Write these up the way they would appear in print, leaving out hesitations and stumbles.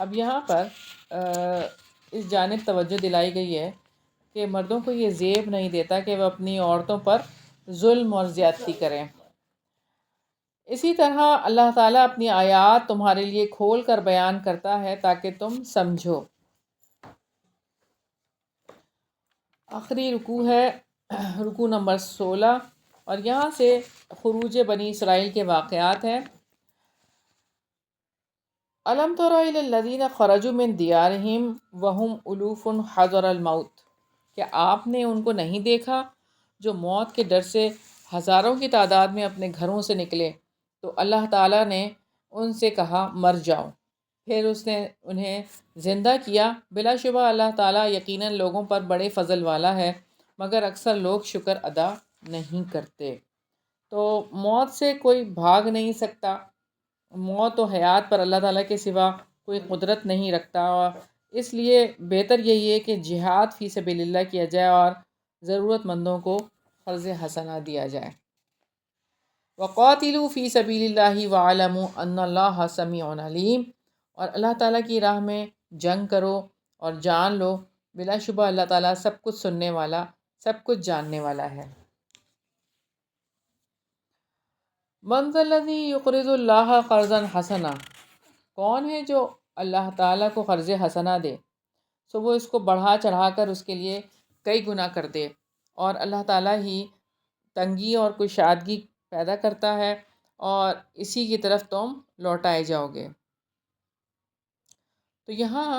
اب یہاں پر اس جانب توجہ دلائی گئی ہے کہ مردوں کو یہ زیب نہیں دیتا کہ وہ اپنی عورتوں پر ظلم اور زیادتی کریں۔ اسی طرح اللہ تعالیٰ اپنی آیات تمہارے لیے کھول کر بیان کرتا ہے تاکہ تم سمجھو۔ آخری رکوع ہے رکوع نمبر 16، اور یہاں سے خروج بنی اسرائیل کے واقعات ہیں۔ أَلَمْ تَرَ إِلَى الَّذِينَ خَرَجُوا مِنْ دِيَارِهِمْ وَهُمْ أُلُوفٌ حَذَرَ الْمَوْتِ، کہ آپ نے ان کو نہیں دیکھا جو موت کے ڈر سے ہزاروں کی تعداد میں اپنے گھروں سے نکلے، تو اللہ تعالیٰ نے ان سے کہا مر جاؤ، پھر اس نے انہیں زندہ کیا۔ بلا شبہ اللہ تعالیٰ یقیناً لوگوں پر بڑے فضل والا ہے، مگر اکثر لوگ شکر ادا نہیں کرتے۔ تو موت سے کوئی بھاگ نہیں سکتا، موت و حیات پر اللہ تعالیٰ کے سوا کوئی قدرت نہیں رکھتا، اور اس لیے بہتر یہی ہے کہ جہاد فی سبیل اللہ کیا جائے اور ضرورت مندوں کو قرض حسنہ دیا جائے۔ وَقَاتِلُوا فِي سَبِيلِ اللَّهِ وَاعْلَمُوا أَنَّ اللَّهَ سَمِيعٌ عَلِيمٌ، اور اللہ تعالیٰ کی راہ میں جنگ کرو اور جان لو بلا شبہ اللہ تعالیٰ سب کچھ سننے والا، سب کچھ جاننے والا ہے۔ مَنْ ذَا الَّذِي يُقْرِضُ اللَّهَ قَرْضًا حَسَنًا، کون ہے جو اللہ تعالیٰ کو قرض حسنہ دے سو وہ اس کو بڑھا چڑھا کر اس کے لیے کئی گنا کر دے، اور اللہ تعالیٰ ہی تنگی اور کشادگی پیدا کرتا ہے، اور اسی کی طرف تم لوٹائے جاؤ گے۔ تو یہاں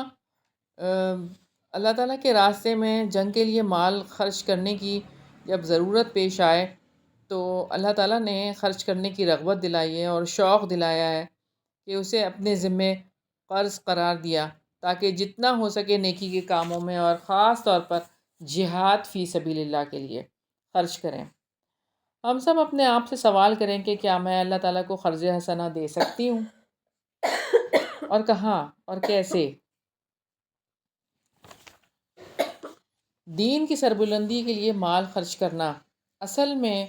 اللہ تعالیٰ کے راستے میں جنگ کے لیے مال خرچ کرنے کی جب ضرورت پیش آئے تو اللہ تعالیٰ نے خرچ کرنے کی رغبت دلائی ہے اور شوق دلایا ہے کہ اسے اپنے ذمے قرض قرار دیا تاکہ جتنا ہو سکے نیکی کے کاموں میں اور خاص طور پر جہاد فی سبیل اللہ کے لیے خرچ کریں۔ ہم سب اپنے آپ سے سوال کریں کہ کیا میں اللہ تعالیٰ کو قرض حسنہ دے سکتی ہوں، اور کہاں اور کیسے؟ دین کی سربلندی کے لیے مال خرچ کرنا اصل میں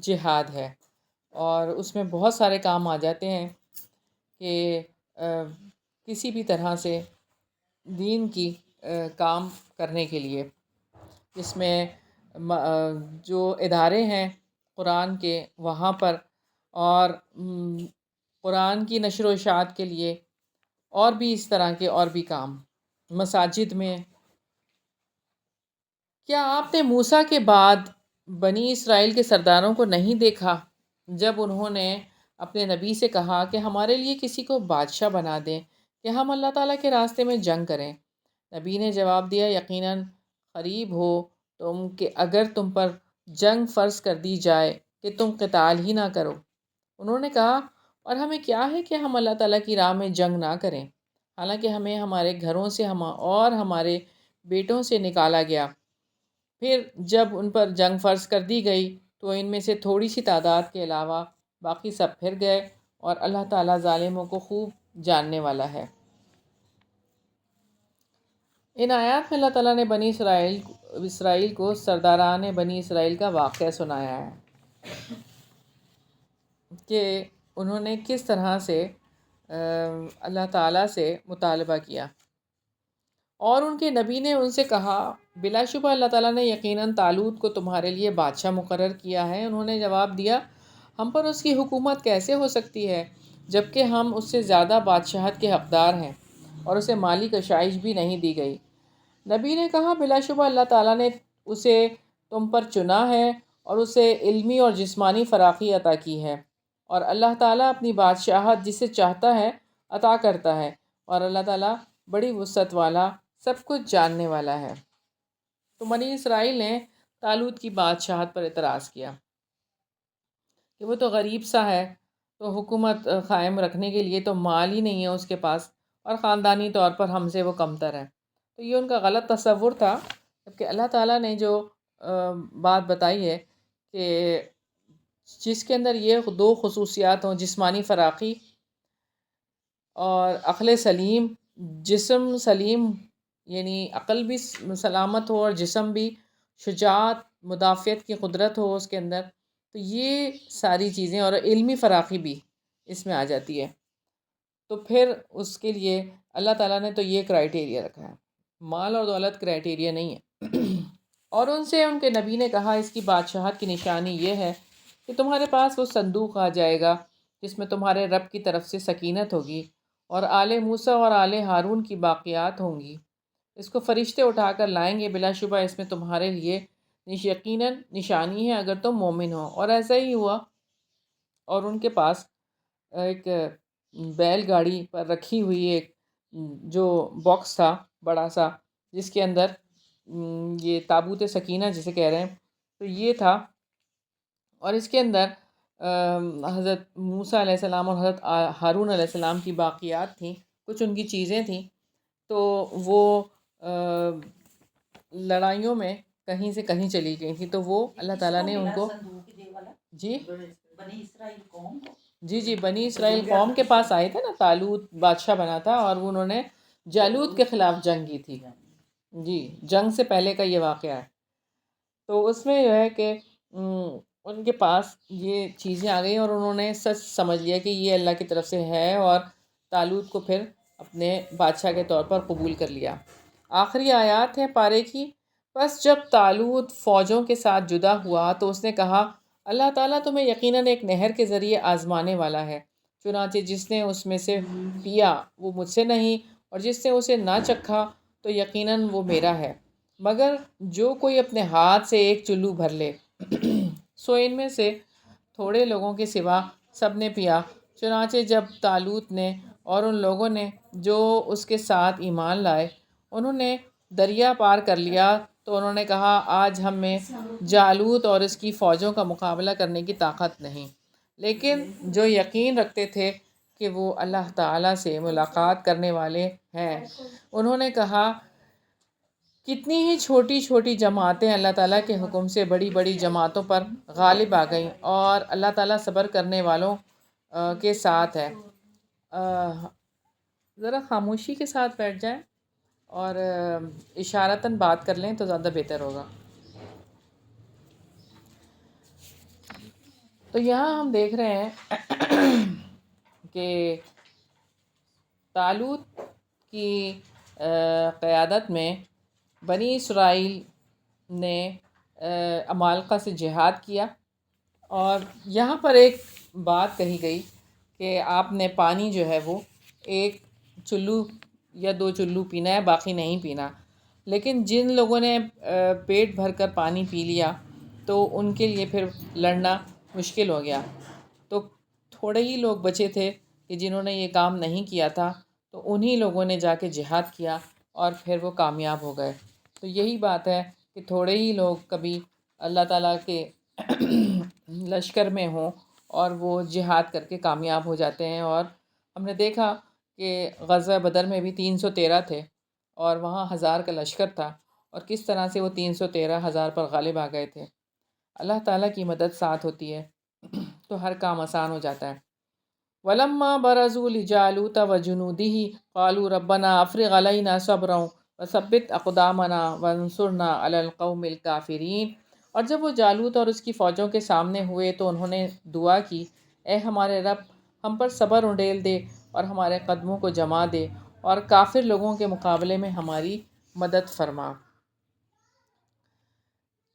جہاد ہے، اور اس میں بہت سارے کام آ جاتے ہیں کہ کسی بھی طرح سے دین کی کام کرنے کے لیے، جس میں جو ادارے ہیں قرآن کے وہاں پر، اور قرآن کی نشر و اشاعت کے لیے، اور بھی اس طرح کے اور بھی کام مساجد میں۔ کیا آپ نے موسیٰ کے بعد بنی اسرائیل کے سرداروں کو نہیں دیکھا جب انہوں نے اپنے نبی سے کہا کہ ہمارے لیے کسی کو بادشاہ بنا دیں کہ ہم اللہ تعالیٰ کے راستے میں جنگ کریں؟ نبی نے جواب دیا یقیناً قریب ہو تم کہ اگر تم پر جنگ فرض کر دی جائے کہ تم قتال ہی نہ کرو۔ انہوں نے کہا اور ہمیں کیا ہے کہ ہم اللہ تعالیٰ کی راہ میں جنگ نہ کریں، حالانکہ ہمیں ہمارے گھروں سے اور ہمارے بیٹوں سے نکالا گیا۔ پھر جب ان پر جنگ فرض کر دی گئی تو ان میں سے تھوڑی سی تعداد کے علاوہ باقی سب پھر گئے، اور اللہ تعالیٰ ظالموں کو خوب جاننے والا ہے۔ ان آیات میں اللہ تعالیٰ نے بنی اسرائیل کو سرداران بنی اسرائیل کا واقعہ سنایا ہے کہ انہوں نے کس طرح سے اللہ تعالیٰ سے مطالبہ کیا، اور ان کے نبی نے ان سے کہا بلا شبہ اللہ تعالیٰ نے یقیناً طالوت کو تمہارے لیے بادشاہ مقرر کیا ہے۔ انہوں نے جواب دیا ہم پر اس کی حکومت کیسے ہو سکتی ہے جبکہ ہم اس سے زیادہ بادشاہت کے حقدار ہیں، اور اسے مالی کشائش بھی نہیں دی گئی۔ نبی نے کہا بلا شبہ اللہ تعالیٰ نے اسے تم پر چنا ہے اور اسے علمی اور جسمانی فراخی عطا کی ہے، اور اللہ تعالیٰ اپنی بادشاہت جسے چاہتا ہے عطا کرتا ہے، اور اللہ تعالیٰ بڑی وسعت والا، سب کچھ جاننے والا ہے۔ تو بنی اسرائیل نے طالوت کی بادشاہت پر اعتراض کیا کہ وہ تو غریب سا ہے، تو حکومت قائم رکھنے کے لیے تو مال ہی نہیں ہے اس کے پاس، اور خاندانی طور پر ہم سے وہ کمتر ہے۔ تو یہ ان کا غلط تصور تھا، جبکہ اللہ تعالیٰ نے جو بات بتائی ہے کہ جس کے اندر یہ دو خصوصیات ہوں، جسمانی فراخی اور عقل سلیم، جسم سلیم یعنی عقل بھی سلامت ہو اور جسم بھی، شجاعت، مدافعت کی قدرت ہو اس کے اندر، تو یہ ساری چیزیں، اور علمی فراخی بھی اس میں آ جاتی ہے، تو پھر اس کے لیے اللہ تعالیٰ نے تو یہ کرائٹیریا رکھا ہے، مال اور دولت کرائٹیریا نہیں ہے۔ اور ان سے ان کے نبی نے کہا اس کی بادشاہت کی نشانی یہ ہے کہ تمہارے پاس وہ صندوق آ جائے گا جس میں تمہارے رب کی طرف سے سکینت ہوگی اور آل موسیٰ اور آل ہارون کی باقیات ہوں گی۔ اس کو فرشتے اٹھا کر لائیں گے، بلا شبہ اس میں تمہارے لیے یقیناً نشانی ہے اگر تم مومن ہو۔ اور ایسا ہی ہوا، اور ان کے پاس ایک بیل گاڑی پر رکھی ہوئی ایک جو باکس تھا بڑا سا، جس کے اندر یہ تابوت سکینہ جسے کہہ رہے ہیں، تو یہ تھا، اور اس کے اندر حضرت موسیٰ علیہ السلام اور حضرت ہارون علیہ السلام کی باقیات تھیں، کچھ ان کی چیزیں تھیں۔ تو وہ لڑائیوں میں کہیں سے کہیں چلی گئی تھیں، تو وہ اللہ تعالیٰ نے ان کو جی جی بنی اسرائیل قوم کے پاس آئے تھے نا، طالوت بادشاہ بنا تھا اور انہوں نے جالوت کے خلاف جنگ کی تھی۔ جی، جنگ سے پہلے کا یہ واقعہ ہے۔ تو اس میں جو ہے کہ ان کے پاس یہ چیزیں آ گئیں اور انہوں نے سچ سمجھ لیا کہ یہ اللہ کی طرف سے ہے، اور طالوت کو پھر اپنے بادشاہ کے طور پر قبول کر لیا۔ آخری آیات ہیں پارے کی۔ بس جب طالوت فوجوں کے ساتھ جدا ہوا تو اس نے کہا اللہ تعالیٰ تمہیں یقیناً ایک نہر کے ذریعے آزمانے والا ہے، چنانچہ جس نے اس میں سے پیا وہ مجھ سے نہیں، اور جس نے اسے نہ چکھا تو یقیناً وہ میرا ہے، مگر جو کوئی اپنے ہاتھ سے ایک چلو بھر لے۔ سو ان میں سے تھوڑے لوگوں کے سوا سب نے پیا۔ چنانچہ جب طالوت نے اور ان لوگوں نے جو اس کے ساتھ ایمان لائے انہوں نے دریا پار کر لیا، تو انہوں نے کہا آج ہم میں جالوت اور اس کی فوجوں کا مقابلہ کرنے کی طاقت نہیں۔ لیکن جو یقین رکھتے تھے کہ وہ اللہ تعالیٰ سے ملاقات کرنے والے ہیں، انہوں نے کہا کتنی ہی چھوٹی چھوٹی جماعتیں اللہ تعالیٰ کے حکم سے بڑی بڑی جماعتوں پر غالب آ گئیں، اور اللہ تعالیٰ صبر کرنے والوں کے ساتھ ہے۔ ذرا خاموشی کے ساتھ بیٹھ جائیں اور اشارتاً بات کر لیں تو زیادہ بہتر ہوگا۔ تو یہاں ہم دیکھ رہے ہیں کہ طالوت کی قیادت میں بنی اسرائیل نے عمالقہ سے جہاد کیا، اور یہاں پر ایک بات کہی گئی کہ آپ نے پانی جو ہے وہ ایک چلو یا 2 چلو پینا ہے، باقی نہیں پینا۔ لیکن جن لوگوں نے پیٹ بھر کر پانی پی لیا تو ان کے لیے پھر لڑنا مشکل ہو گیا، تو تھوڑے ہی لوگ بچے تھے کہ جنہوں نے یہ کام نہیں کیا تھا، تو انہی لوگوں نے جا کے جہاد کیا اور پھر وہ کامیاب ہو گئے۔ تو یہی بات ہے کہ تھوڑے ہی لوگ کبھی اللہ تعالیٰ کے لشکر میں ہوں اور وہ جہاد کر کے کامیاب ہو جاتے ہیں۔ اور ہم نے دیکھا کہ غزوہ بدر میں بھی 313 تھے اور وہاں 1000 کا لشکر تھا، اور کس طرح سے وہ 313 1000 پر غالب آ گئے تھے۔ اللہ تعالیٰ کی مدد ساتھ ہوتی ہے تو ہر کام آسان ہو جاتا ہے۔ وَلَمَّا بَرَزُوا لِجَالُوتَ وَجُنُودِهِ قَالُوا رَبَّنَا أَفْرِغْ عَلَيْنَا صَبْرًا وَثَبِّتْ أَقْدَامَنَا وَانصُرْنَا عَلَى الْقَوْمِ الْكَافِرِينَ۔ اور جب وہ جالوت اور اس کی فوجوں کے سامنے ہوئے تو انہوں نے دعا کی اے ہمارے رب ہم پر صبر انڈیل دے اور ہمارے قدموں کو جما دے اور کافر لوگوں کے مقابلے میں ہماری مدد فرما۔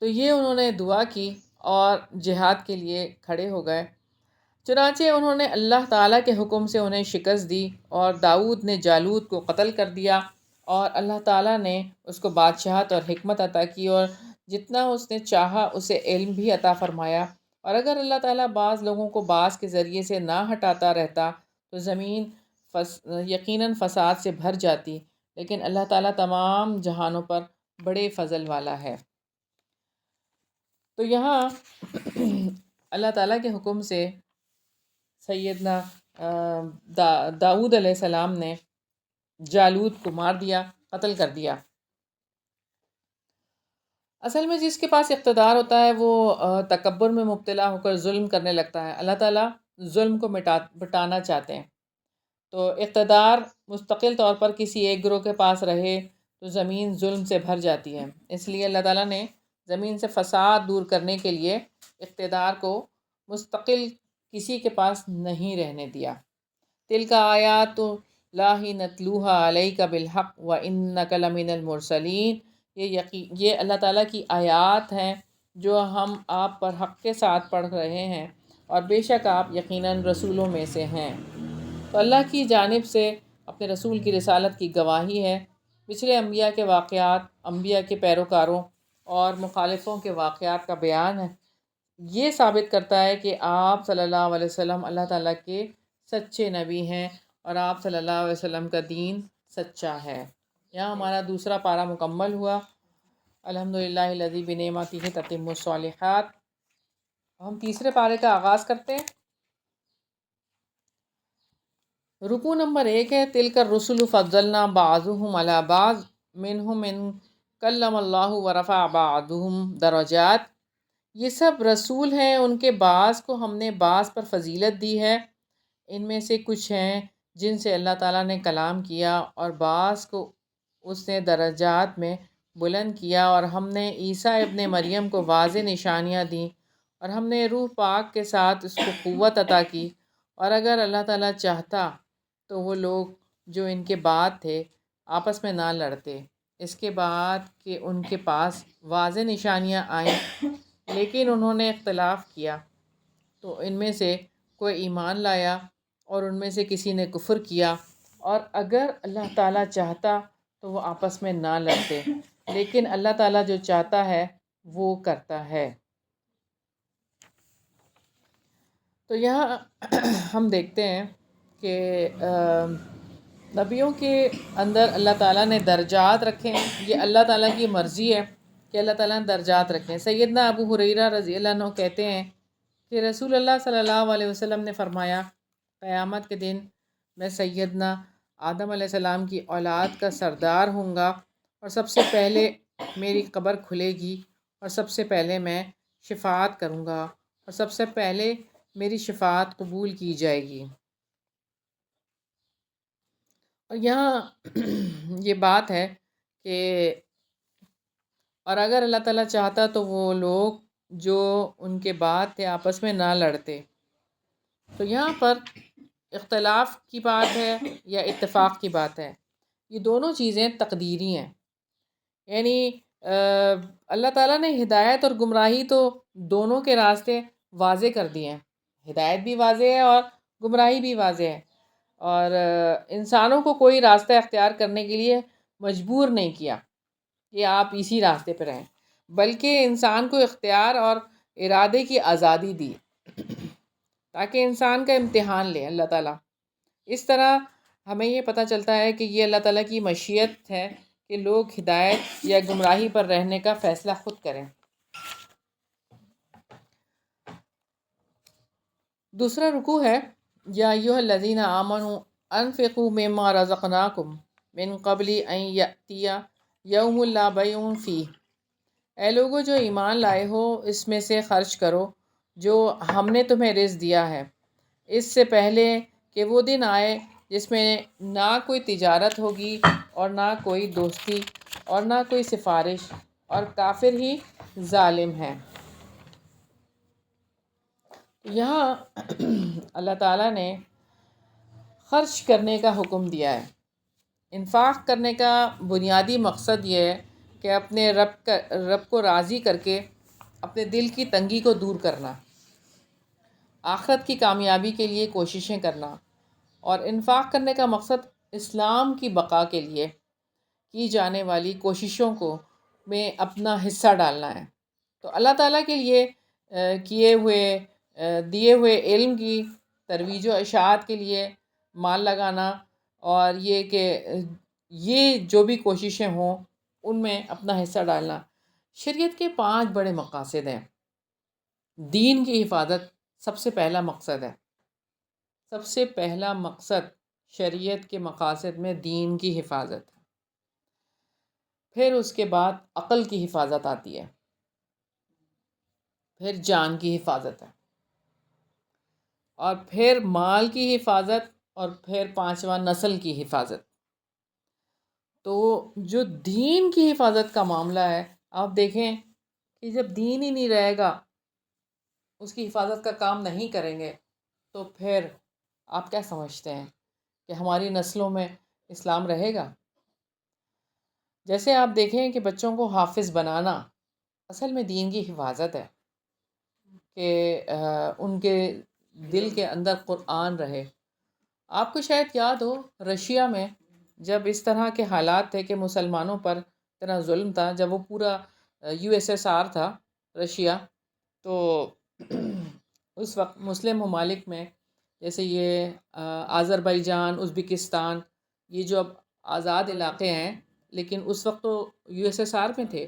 تو یہ انہوں نے دعا کی اور جہاد کے لیے کھڑے ہو گئے۔ چنانچہ انہوں نے اللہ تعالیٰ کے حکم سے انہیں شکست دی، اور داؤد نے جالوت کو قتل کر دیا، اور اللہ تعالیٰ نے اس کو بادشاہت اور حکمت عطا کی، اور جتنا اس نے چاہا اسے علم بھی عطا فرمایا۔ اور اگر اللہ تعالیٰ بعض لوگوں کو بعض کے ذریعے سے نہ ہٹاتا رہتا تو زمین یقیناً فساد سے بھر جاتی، لیکن اللہ تعالیٰ تمام جہانوں پر بڑے فضل والا ہے۔ تو یہاں اللہ تعالیٰ کے حکم سے سیدنا داؤد علیہ السلام نے جالوت کو مار دیا، قتل کر دیا۔ اصل میں جس کے پاس اقتدار ہوتا ہے وہ تکبر میں مبتلا ہو کر ظلم کرنے لگتا ہے۔ اللہ تعالیٰ ظلم کو مٹانا چاہتے ہیں، تو اقتدار مستقل طور پر کسی ایک گروہ کے پاس رہے تو زمین ظلم سے بھر جاتی ہے۔ اس لیے اللہ تعالیٰ نے زمین سے فساد دور کرنے کے لیے اقتدار کو مستقل کسی کے پاس نہیں رہنے دیا۔ تِلْکَ آیاتُ لاہی نتلوہا علیک بالحق و انک لمن المرسلین، یہ اللہ تعالیٰ کی آیات ہیں جو ہم آپ پر حق کے ساتھ پڑھ رہے ہیں، اور بے شک آپ یقیناً رسولوں میں سے ہیں۔ تو اللہ کی جانب سے اپنے رسول کی رسالت کی گواہی ہے۔ پچھلے انبیاء کے واقعات، انبیاء کے پیروکاروں اور مخالفوں کے واقعات کا بیان ہے۔ یہ ثابت کرتا ہے کہ آپ صلی اللہ علیہ وسلم اللہ تعالیٰ کے سچے نبی ہیں، اور آپ صلی اللہ علیہ وسلم کا دین سچا ہے۔ یہاں ہمارا دوسرا پارہ مکمل ہوا۔ الحمدللہ الذی بنعمتہ تتم الصالحات۔ ہم تیسرے پارے کا آغاز کرتے ہیں۔ رکوع نمبر 1 ہے تلک الرسل فضلنا بعضهم علی بعض منہم من کلم اللہ ورفع بعضهم درجات۔ یہ سب رسول ہیں، ان کے بعض کو ہم نے بعض پر فضیلت دی ہے۔ ان میں سے کچھ ہیں جن سے اللہ تعالیٰ نے کلام کیا، اور بعض کو اس نے درجات میں بلند کیا، اور ہم نے عیسیٰ ابن مریم کو واضح نشانیاں دیں، اور ہم نے روح پاک کے ساتھ اس کو قوت عطا کی، اور اگر اللہ تعالیٰ چاہتا تو وہ لوگ جو ان کے بعد تھے آپس میں نہ لڑتے، اس کے بعد کہ ان کے پاس واضح نشانیاں آئیں، لیکن انہوں نے اختلاف کیا، تو ان میں سے کوئی ایمان لایا اور ان میں سے کسی نے کفر کیا، اور اگر اللہ تعالیٰ چاہتا تو وہ آپس میں نہ لڑتے، لیکن اللہ تعالیٰ جو چاہتا ہے وہ کرتا ہے۔ تو یہاں ہم دیکھتے ہیں کہ نبیوں کے اندر اللہ تعالیٰ نے درجات رکھے ہیں۔ یہ اللہ تعالیٰ کی مرضی ہے کہ اللہ تعالیٰ نے درجات رکھے ہیں۔ سیدنا ابو ہریرہ رضی اللہ عنہ کہتے ہیں کہ رسول اللہ صلی اللہ علیہ وسلم نے فرمایا، قیامت کے دن میں سیدنا آدم علیہ السلام کی اولاد کا سردار ہوں گا، اور سب سے پہلے میری قبر کھلے گی، اور سب سے پہلے میں شفاعت کروں گا، اور سب سے پہلے میری شفاعت قبول کی جائے گی۔ اور یہاں یہ بات ہے کہ اور اگر اللہ تعالیٰ چاہتا تو وہ لوگ جو ان کے بعد تھے آپس میں نہ لڑتے۔ تو یہاں پر اختلاف کی بات ہے یا اتفاق کی بات ہے، یہ دونوں چیزیں تقدیری ہیں۔ یعنی اللہ تعالیٰ نے ہدایت اور گمراہی تو دونوں کے راستے واضح کر دیے ہیں۔ ہدایت بھی واضح ہے اور گمراہی بھی واضح ہے، اور انسانوں کو کوئی راستہ اختیار کرنے کے لیے مجبور نہیں کیا کہ آپ اسی راستے پہ رہیں، بلکہ انسان کو اختیار اور ارادے کی آزادی دی تاکہ انسان کا امتحان لے اللہ تعالیٰ۔ اس طرح ہمیں یہ پتہ چلتا ہے کہ یہ اللہ تعالیٰ کی مشیت ہے کہ لوگ ہدایت یا گمراہی پر رہنے کا فیصلہ خود کریں۔ دوسرا رکوع ہے یا ایھا الذین آمنوا انفقوا مما رزقناکم من قبل ان یأتی یوم لا بیع فیہ۔ اے لوگو جو ایمان لائے ہو، اس میں سے خرچ کرو جو ہم نے تمہیں رزق دیا ہے، اس سے پہلے کہ وہ دن آئے جس میں نہ کوئی تجارت ہوگی اور نہ کوئی دوستی اور نہ کوئی سفارش، اور کافر ہی ظالم ہیں۔ یہاں اللہ تعالیٰ نے خرچ کرنے کا حکم دیا ہے۔ انفاق کرنے کا بنیادی مقصد یہ ہے کہ اپنے رب کو راضی کر کے اپنے دل کی تنگی کو دور کرنا، آخرت کی کامیابی کے لیے کوششیں کرنا، اور انفاق کرنے کا مقصد اسلام کی بقا کے لیے کی جانے والی کوششوں کو میں اپنا حصہ ڈالنا ہے۔ تو اللہ تعالیٰ کے لیے دیے ہوئے علم کی ترویج و اشاعت کے لیے مال لگانا، اور یہ کہ یہ جو بھی کوششیں ہوں ان میں اپنا حصہ ڈالنا۔ شریعت کے 5 بڑے مقاصد ہیں۔ دین کی حفاظت سب سے پہلا مقصد ہے۔ سب سے پہلا مقصد شریعت کے مقاصد میں دین کی حفاظت ہے، پھر اس کے بعد عقل کی حفاظت آتی ہے، پھر جان کی حفاظت ہے، اور پھر مال کی حفاظت، اور پھر 5واں نسل کی حفاظت۔ تو جو دین کی حفاظت کا معاملہ ہے، آپ دیکھیں کہ جب دین ہی نہیں رہے گا، اس کی حفاظت کا کام نہیں کریں گے، تو پھر آپ کیا سمجھتے ہیں کہ ہماری نسلوں میں اسلام رہے گا؟ جیسے آپ دیکھیں کہ بچوں کو حافظ بنانا اصل میں دین کی حفاظت ہے، کہ ان کے دل کے اندر قرآن رہے۔ آپ کو شاید یاد ہو، رشیا میں جب اس طرح کے حالات تھے کہ مسلمانوں پر اتنا ظلم تھا، جب وہ پورا USSR تھا رشیا، تو اس وقت مسلم ممالک میں جیسے یہ آذربائیجان، ازبکستان، یہ جو اب آزاد علاقے ہیں، لیکن اس وقت تو USSR میں تھے،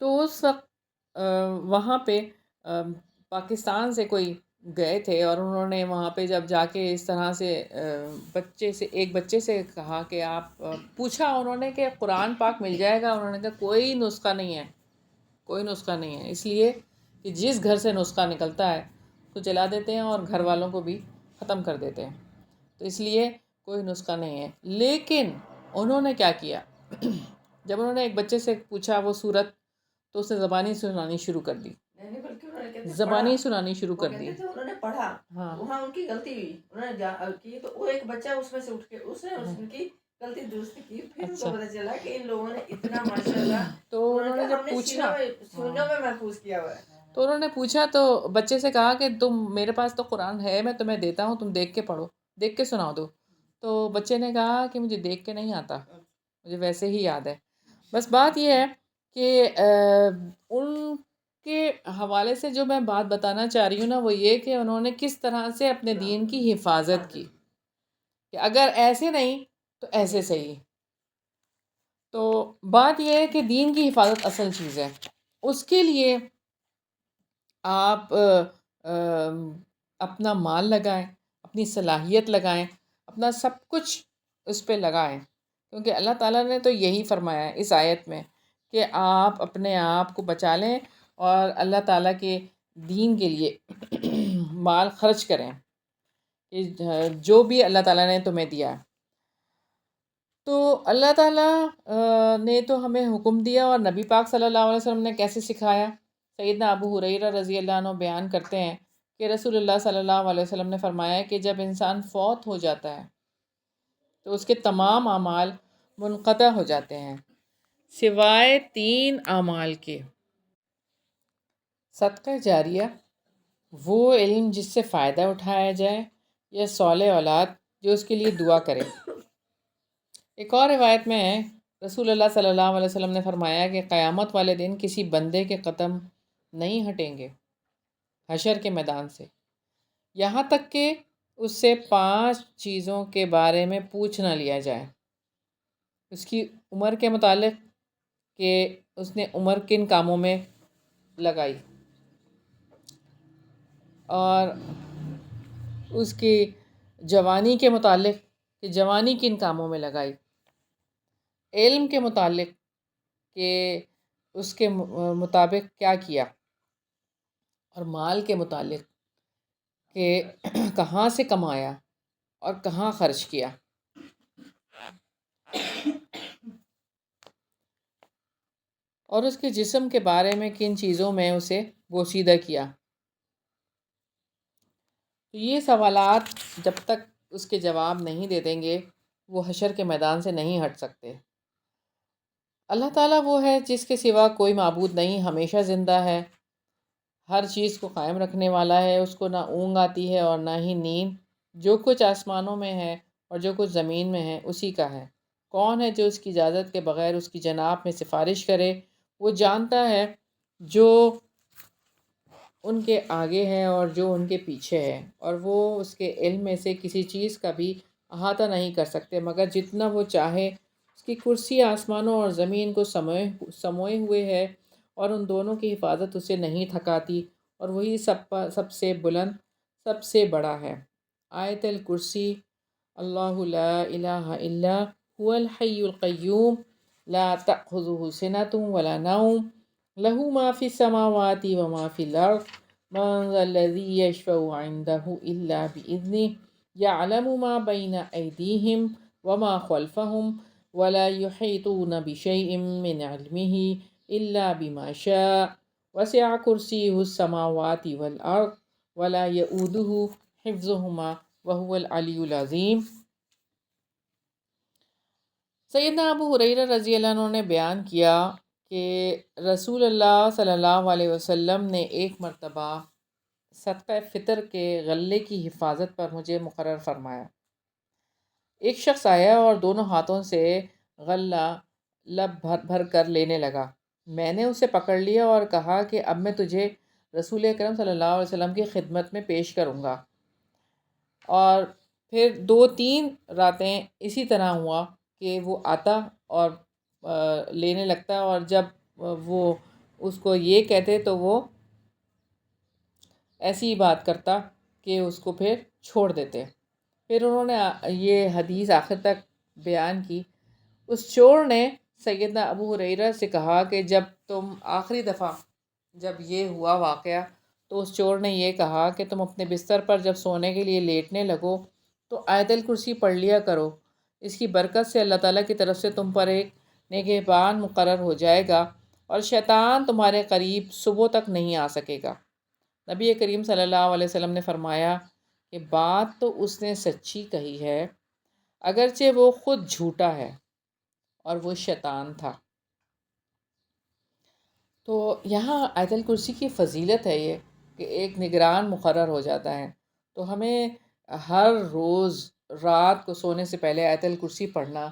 تو اس وقت وہاں پہ پاکستان سے کوئی گئے تھے، اور انہوں نے وہاں پہ جب جا کے اس طرح سے ایک بچے سے کہا کہ آپ پوچھا انہوں نے کہ قرآن پاک مل جائے گا؟ انہوں نے کہا کوئی نسخہ نہیں ہے، کوئی نسخہ نہیں ہے، اس لیے کہ جس گھر سے نسخہ نکلتا ہے تو جلا دیتے ہیں اور گھر والوں کو بھی ختم کر دیتے ہیں، تو اس لیے کوئی نسخہ نہیں ہے۔ لیکن انہوں نے کیا کیا، جب انہوں نے ایک بچے سے پوچھا وہ صورت، تو اس نے زبانی سنانی شروع کر دی، نہیں بلکہ انہوں نے کہتے زبانی سنانی شروع وہ کر کہتے دی۔ تھے انہوں نے پڑھا، ہاں وہاں ان کی غلطی ہوئی، انہوں نے کی، تو وہ ایک بچہ اس میں سے اٹھ کے اس نے ان کی غلطی درست کی، پھر ان کو اچھا، پتہ چلا کہ ان لوگوں نے اتنا ماشاءاللہ، تو انہوں نے انہوں نے کہا جب ہم نے پوچھا، سینوں میں محفوظ کیا ہوا ہے۔ تو انہوں نے پوچھا تو بچے سے کہا کہ تم، میرے پاس تو قرآن ہے، میں تمہیں دیتا ہوں، تم دیکھ کے پڑھو، دیکھ کے سنا دو۔ تو بچے نے کہا کہ مجھے دیکھ کے نہیں آتا، مجھے ویسے ہی یاد ہے۔ بس بات یہ ہے کہ ان کے حوالے سے جو میں بات بتانا چاہ رہی ہوں نا، وہ یہ کہ انہوں نے کس طرح سے اپنے دین کی حفاظت کی، کہ اگر ایسے نہیں تو ایسے صحیح۔ تو بات یہ ہے کہ دین کی حفاظت اصل چیز ہے، اس کے لیے آپ اپنا مال لگائیں، اپنی صلاحیت لگائیں، اپنا سب کچھ اس پہ لگائیں، کیونکہ اللہ تعالیٰ نے تو یہی فرمایا ہے اس آیت میں کہ آپ اپنے آپ کو بچا لیں اور اللہ تعالیٰ کے دین کے لیے مال خرچ کریں، کہ جو بھی اللہ تعالیٰ نے تمہیں دیا ہے۔ تو اللہ تعالیٰ نے تو ہمیں حکم دیا، اور نبی پاک صلی اللہ علیہ وسلم نے کیسے سکھایا۔ سیدنا ابو ہریرہ رضی اللہ عنہ بیان کرتے ہیں کہ رسول اللہ صلی اللہ علیہ وسلم نے فرمایا کہ جب انسان فوت ہو جاتا ہے تو اس کے تمام اعمال منقطع ہو جاتے ہیں، سوائے 3 اعمال کے: صدقہ جاریہ، وہ علم جس سے فائدہ اٹھایا جائے، یا صالح اولاد جو اس کے لیے دعا کرے۔ ایک اور روایت میں ہے، رسول اللہ صلی اللہ علیہ وسلم نے فرمایا کہ قیامت والے دن کسی بندے کے قدم نہیں ہٹیں گے حشر کے میدان سے، یہاں تک کہ اس سے 5 چیزوں کے بارے میں پوچھ نہ لیا جائے: اس کی عمر کے متعلق، کہ اس نے عمر کن کاموں میں لگائی، اور اس کی جوانی کے متعلق کہ جوانی کن کاموں میں لگائی، علم کے متعلق کہ اس کے مطابق کیا کیا، اور مال کے متعلق کہ کہاں سے کمایا اور کہاں خرچ کیا۔ اور اس کے جسم کے بارے میں کن چیزوں میں اسے بوسیدہ کیا۔ تو یہ سوالات جب تک اس کے جواب نہیں دے دیں گے، وہ حشر کے میدان سے نہیں ہٹ سکتے۔ اللہ تعالیٰ وہ ہے جس کے سوا کوئی معبود نہیں، ہمیشہ زندہ ہے، ہر چیز کو قائم رکھنے والا ہے، اس کو نہ اونگ آتی ہے اور نہ ہی نیند، جو کچھ آسمانوں میں ہے اور جو کچھ زمین میں ہے اسی کا ہے۔ کون ہے جو اس کی اجازت کے بغیر اس کی جناب میں سفارش کرے؟ وہ جانتا ہے جو ان کے آگے ہے اور جو ان کے پیچھے ہے، اور وہ اس کے علم میں سے کسی چیز کا بھی احاطہ نہیں کر سکتے مگر جتنا وہ چاہے۔ اس کی کرسی آسمانوں اور زمین کو سموئے ہوئے ہے، اور ان دونوں کی حفاظت اسے نہیں تھکاتی، اور وہی سب سے بلند، سب سے بڑا ہے۔ آیت الکرسی: اللہ لا الہ الا هو الحی القیوم لا تأخذہ سنۃ ولا نوم له ما فی السماوات وما فی الارض من ذا الذی یشفع عنده الا بإذنہ یعلم ما بین ایدیہم وما خلفہم ولا یحیطون بشیء من علمہ الا بما شاء وسع کرسیہ السماوات والارض ولا یؤودہ حفظہما وهو العلی العظیم۔ سیدنا ابو ہریرہ رضی اللہ عنہ نے بیان کیا کہ رسول اللہ صلی اللہ علیہ وسلم نے ایک مرتبہ صدقہ فطر کے غلے کی حفاظت پر مجھے مقرر فرمایا۔ ایک شخص آیا اور دونوں ہاتھوں سے غلہ لب بھر بھر کر لینے لگا۔ میں نے اسے پکڑ لیا اور کہا کہ اب میں تجھے رسول اکرم صلی اللہ علیہ وسلم کی خدمت میں پیش کروں گا۔ اور پھر 2-3 راتیں اسی طرح ہوا کہ وہ آتا اور لینے لگتا، اور جب وہ اس کو یہ کہتے تو وہ ایسی ہی بات کرتا کہ اس کو پھر چھوڑ دیتے۔ پھر انہوں نے یہ حدیث آخر تک بیان کی۔ اس چور نے سیدنا ابو ہریرہ سے کہا کہ جب تم آخری دفعہ جب یہ ہوا واقعہ تو اس چور نے یہ کہا کہ تم اپنے بستر پر جب سونے کے لیے لیٹنے لگو تو آیت الکرسی پڑھ لیا کرو، اس کی برکت سے اللہ تعالیٰ کی طرف سے تم پر ایک نگہبان مقرر ہو جائے گا اور شیطان تمہارے قریب صبح تک نہیں آ سکے گا۔ نبی کریم صلی اللہ علیہ وسلم نے فرمایا کہ بات تو اس نے سچی کہی ہے، اگرچہ وہ خود جھوٹا ہے اور وہ شیطان تھا۔ تو یہاں آیت الکرسی کی فضیلت ہے یہ کہ ایک نگران مقرر ہو جاتا ہے، تو ہمیں ہر روز رات کو سونے سے پہلے آیت الکرسی پڑھنا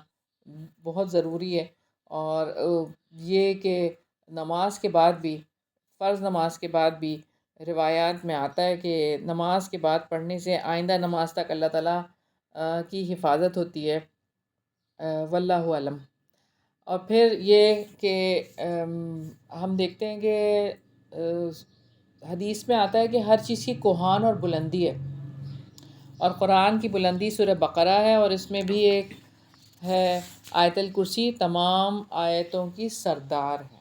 بہت ضروری ہے۔ اور یہ کہ نماز کے بعد بھی، فرض نماز کے بعد بھی روایات میں آتا ہے کہ نماز کے بعد پڑھنے سے آئندہ نماز تک اللہ تعالیٰ کی حفاظت ہوتی ہے، واللہ علم۔ اور پھر یہ کہ ہم دیکھتے ہیں کہ حدیث میں آتا ہے کہ ہر چیز کی کوہان اور بلندی ہے، اور قرآن کی بلندی سورہ بقرہ ہے، اور اس میں بھی ایک ہے آیت الکرسی تمام آیتوں کی سردار ہے۔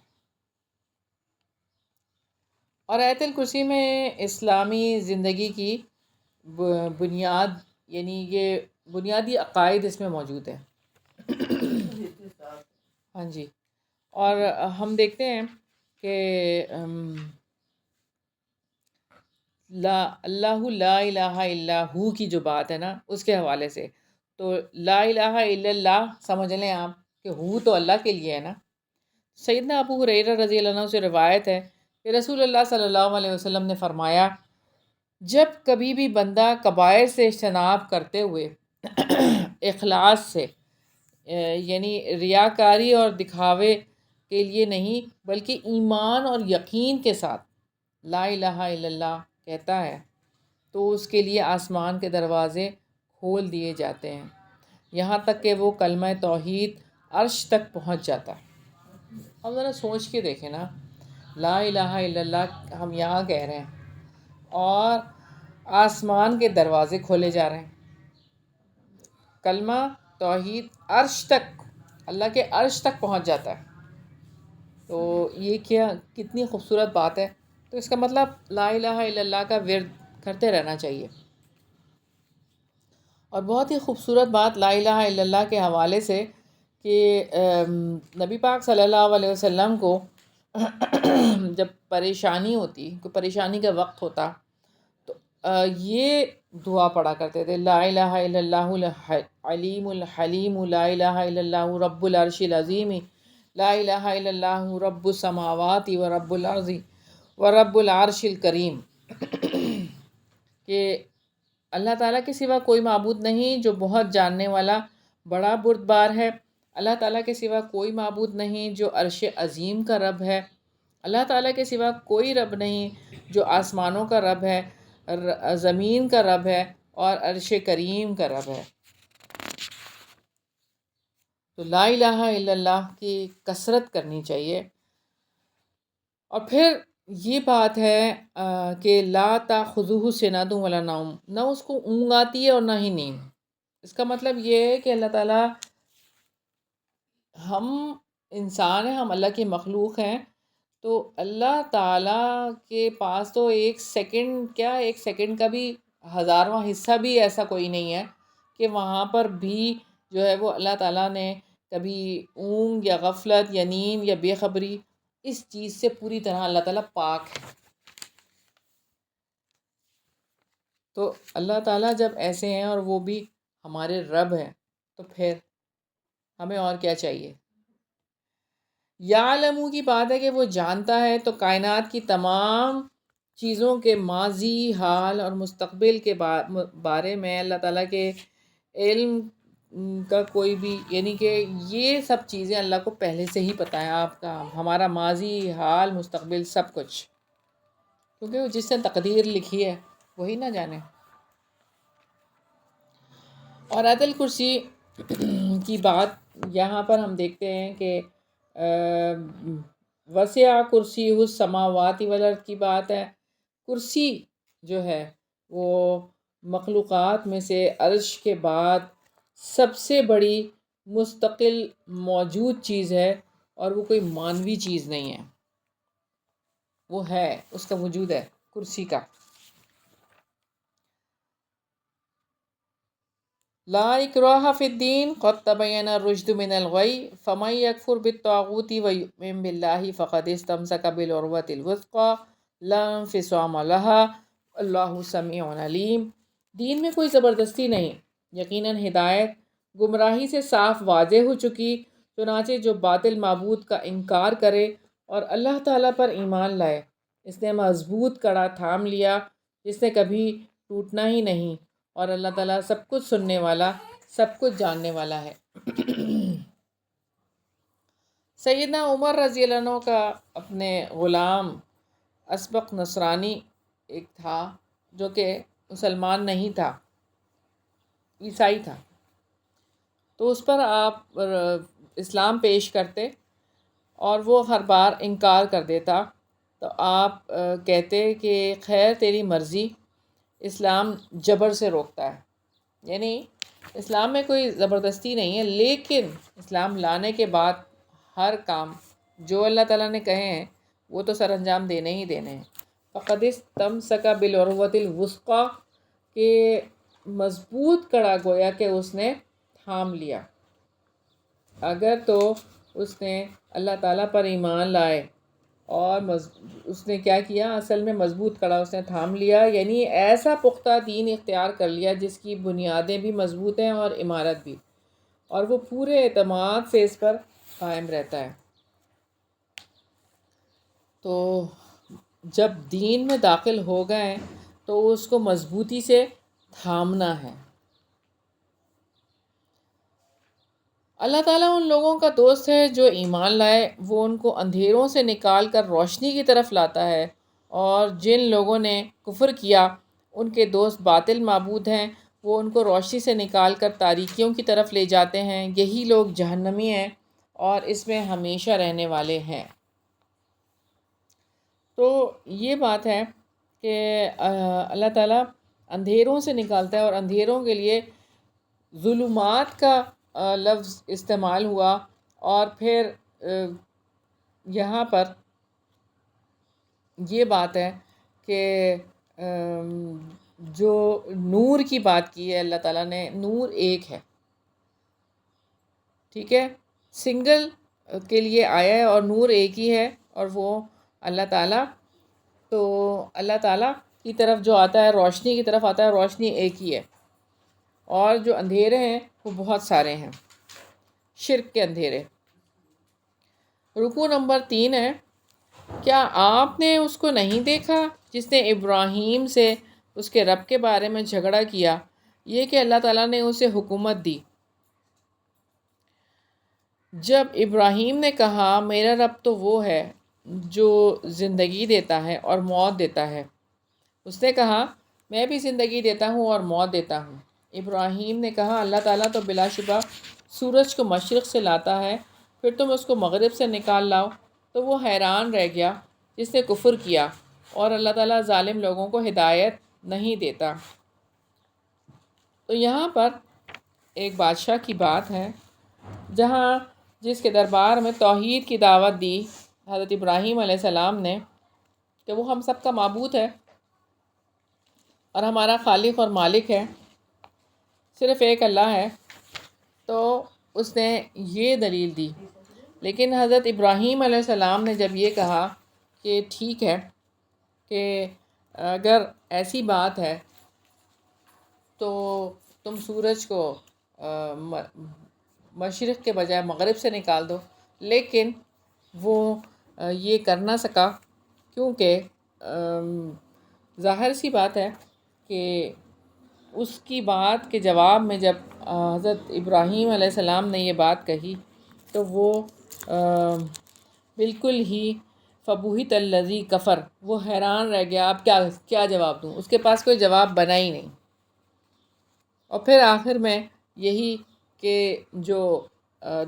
اور آیت الکرسی میں اسلامی زندگی کی بنیاد، یعنی یہ بنیادی عقائد اس میں موجود ہے۔ ہاں جی، اور ہم دیکھتے ہیں کہ اللہ لا الہ الا ہو کی جو بات ہے نا، اس کے حوالے سے تو لا الہ الا اللہ سمجھ لیں آپ کہ ہو تو اللہ کے لیے ہے نا۔ سیدنا ابو ہریرہ رضی اللہ عنہ سے روایت ہے کہ رسول اللہ صلی اللہ علیہ وسلم نے فرمایا، جب کبھی بھی بندہ کبائر سے اجتناب کرتے ہوئے اخلاص سے، یعنی ریاکاری اور دکھاوے کے لیے نہیں بلکہ ایمان اور یقین کے ساتھ لا الہ الا اللہ کہتا ہے تو اس کے لیے آسمان کے دروازے کھول دیے جاتے ہیں، یہاں تک کہ وہ کلمہ توحید عرش تک پہنچ جاتا ہے۔ اب ذرا سوچ کے دیکھیں نا، لا الہ الا اللہ ہم یہاں کہہ رہے ہیں اور آسمان کے دروازے کھولے جا رہے ہیں، کلمہ توحید عرش تک، اللہ کے عرش تک پہنچ جاتا ہے۔ تو یہ کیا کتنی خوبصورت بات ہے۔ تو اس کا مطلب لا الہ الا اللہ کا ورد کرتے رہنا چاہیے۔ اور بہت ہی خوبصورت بات لا الہ الا اللہ کے حوالے سے کہ نبی پاک صلی اللہ علیہ وسلم کو جب پریشانی ہوتی، کوئی پریشانی کا وقت ہوتا تو یہ دعا پڑھا کرتے تھے، لا الہ الا اللہ العلیم الحلیم، لا الہ الا اللہ رب العرش العظیم، لا الہ الا اللہ رب السماوات و رب الارض و رب العرش الکریم، کہ اللہ تعالیٰ کے سوا کوئی معبود نہیں جو بہت جاننے والا بڑا بردبار ہے، اللہ تعالیٰ کے سوا کوئی معبود نہیں جو عرش عظیم کا رب ہے، اللہ تعالیٰ کے سوا کوئی رب نہیں جو آسمانوں کا رب ہے، زمین کا رب ہے اور عرش کریم کا رب ہے۔ تو لا الہ الا اللہ کی کثرت کرنی چاہیے۔ اور پھر یہ بات ہے کہ لا تاخذہ سنۃ ولا نوم، نہ اس کو اونگ آتی ہے اور نہ ہی نیند۔ اس کا مطلب یہ ہے کہ اللہ تعالیٰ، ہم انسان ہیں، ہم اللہ کی مخلوق ہیں، تو اللہ تعالیٰ کے پاس تو ایک سیکنڈ کا بھی 1000واں حصہ بھی ایسا کوئی نہیں ہے کہ وہاں پر بھی جو ہے وہ اللہ تعالیٰ نے کبھی اونگ یا غفلت یا نیند یا بے خبری، اس چیز سے پوری طرح اللہ تعالیٰ پاک ہے۔ تو اللہ تعالیٰ جب ایسے ہیں اور وہ بھی ہمارے رب ہیں تو پھر ہمیں اور کیا چاہیے؟ یعلمو کی بات ہے کہ وہ جانتا ہے، تو کائنات کی تمام چیزوں کے ماضی، حال اور مستقبل کے بارے میں اللہ تعالیٰ کے علم کا کوئی بھی، یعنی کہ یہ سب چیزیں اللہ کو پہلے سے ہی پتہ ہے، آپ کا ہمارا ماضی، حال، مستقبل سب کچھ، کیونکہ وہ جس نے تقدیر لکھی ہے وہی نہ جانے۔ اور آیت الکرسی کی بات یہاں پر ہم دیکھتے ہیں کہ وسع کرسی السماوات والارض کی بات ہے۔ کرسی جو ہے وہ مخلوقات میں سے عرش کے بعد سب سے بڑی مستقل موجود چیز ہے، اور وہ کوئی مانوی چیز نہیں ہے، وہ ہے، اس کا وجود ہے کرسی کا۔ لا اکراہ فی الدین قد تبین الرشد من الغی فمن یکفر بالطاغوت ویؤمن باللہ فقد استمسک بالعروۃ الوثقی لا انفصام لها اللہ سمیع علیم۔ دین میں کوئی زبردستی نہیں، یقیناً ہدایت گمراہی سے صاف واضح ہو چکی، چنانچہ جو باطل معبود کا انکار کرے اور اللہ تعالیٰ پر ایمان لائے، اس نے مضبوط کڑا تھام لیا جس نے کبھی ٹوٹنا ہی نہیں، اور اللہ تعالیٰ سب کچھ سننے والا، سب کچھ جاننے والا ہے۔ سیدنا عمر رضی اللہ عنہ کا اپنے غلام اسبق نصرانی ایک تھا جو کہ مسلمان نہیں تھا، عیسائی تھا، تو اس پر آپ اسلام پیش کرتے اور وہ ہر بار انکار کر دیتا، تو آپ کہتے کہ خیر تیری مرضی، اسلام جبر سے روکتا ہے، یعنی اسلام میں کوئی زبردستی نہیں ہے، لیکن اسلام لانے کے بعد ہر کام جو اللہ تعالیٰ نے کہے ہیں وہ تو سر انجام دینے ہی دینے ہیں۔ فقد استمسک بالعروۃ الوثقی کہ مضبوط کڑا گویا کہ اس نے تھام لیا، اگر تو اس نے اللہ تعالیٰ پر ایمان لائے اور اس نے کیا کیا، اصل میں مضبوط کڑا اس نے تھام لیا، یعنی ایسا پختہ دین اختیار کر لیا جس کی بنیادیں بھی مضبوط ہیں اور عمارت بھی، اور وہ پورے اعتماد سے اس پر قائم رہتا ہے۔ تو جب دین میں داخل ہو گئے تو اس کو مضبوطی سے تھامنا ہے۔ اللہ تعالیٰ ان لوگوں کا دوست ہے جو ایمان لائے، وہ ان کو اندھیروں سے نکال کر روشنی کی طرف لاتا ہے، اور جن لوگوں نے کفر کیا ان کے دوست باطل معبود ہیں، وہ ان کو روشنی سے نکال کر تاریکیوں کی طرف لے جاتے ہیں، یہی لوگ جہنمی ہیں اور اس میں ہمیشہ رہنے والے ہیں۔ تو یہ بات ہے کہ اللہ تعالیٰ اندھیروں سے نکالتا ہے، اور اندھیروں کے لیے ظلمات کا لفظ استعمال ہوا، اور پھر یہاں پر یہ بات ہے کہ جو نور کی بات کی ہے اللہ تعالیٰ نے، نور ایک ہے، ٹھیک ہے، سنگل کے لیے آیا ہے اور نور ایک ہی ہے، اور وہ اللہ تعالیٰ، تو اللہ تعالیٰ کی طرف جو آتا ہے، روشنی کی طرف آتا ہے، روشنی ایک ہی ہے، اور جو اندھیرے ہیں وہ بہت سارے ہیں، شرک کے اندھیرے۔ رکوع نمبر 3 ہے، کیا آپ نے اس کو نہیں دیکھا جس نے ابراہیم سے اس کے رب کے بارے میں جھگڑا کیا، یہ کہ اللہ تعالیٰ نے اسے حکومت دی۔ جب ابراہیم نے کہا میرا رب تو وہ ہے جو زندگی دیتا ہے اور موت دیتا ہے، اس نے کہا میں بھی زندگی دیتا ہوں اور موت دیتا ہوں۔ ابراہیم نے کہا اللہ تعالیٰ تو بلا شبہ سورج کو مشرق سے لاتا ہے، پھر تم اس کو مغرب سے نکال لاؤ۔ تو وہ حیران رہ گیا جس نے کفر کیا، اور اللہ تعالیٰ ظالم لوگوں کو ہدایت نہیں دیتا۔ تو یہاں پر ایک بادشاہ کی بات ہے جس کے دربار میں توحید کی دعوت دی حضرت ابراہیم علیہ السلام نے کہ وہ ہم سب کا معبود ہے اور ہمارا خالق اور مالک ہے، صرف ایک اللہ ہے، تو اس نے یہ دلیل دی۔ لیکن حضرت ابراہیم علیہ السلام نے جب یہ کہا کہ ٹھیک ہے کہ اگر ایسی بات ہے تو تم سورج کو مشرق کے بجائے مغرب سے نکال دو، لیکن وہ یہ کر نہ سکا، کیونکہ ظاہر سی بات ہے کہ اس کی بات کے جواب میں جب حضرت ابراہیم علیہ السلام نے یہ بات کہی تو وہ بالکل ہی فبہت الذی کفر، وہ حیران رہ گیا، اب کیا جواب دوں، اس کے پاس کوئی جواب بنا ہی نہیں۔ اور پھر آخر میں یہی کہ جو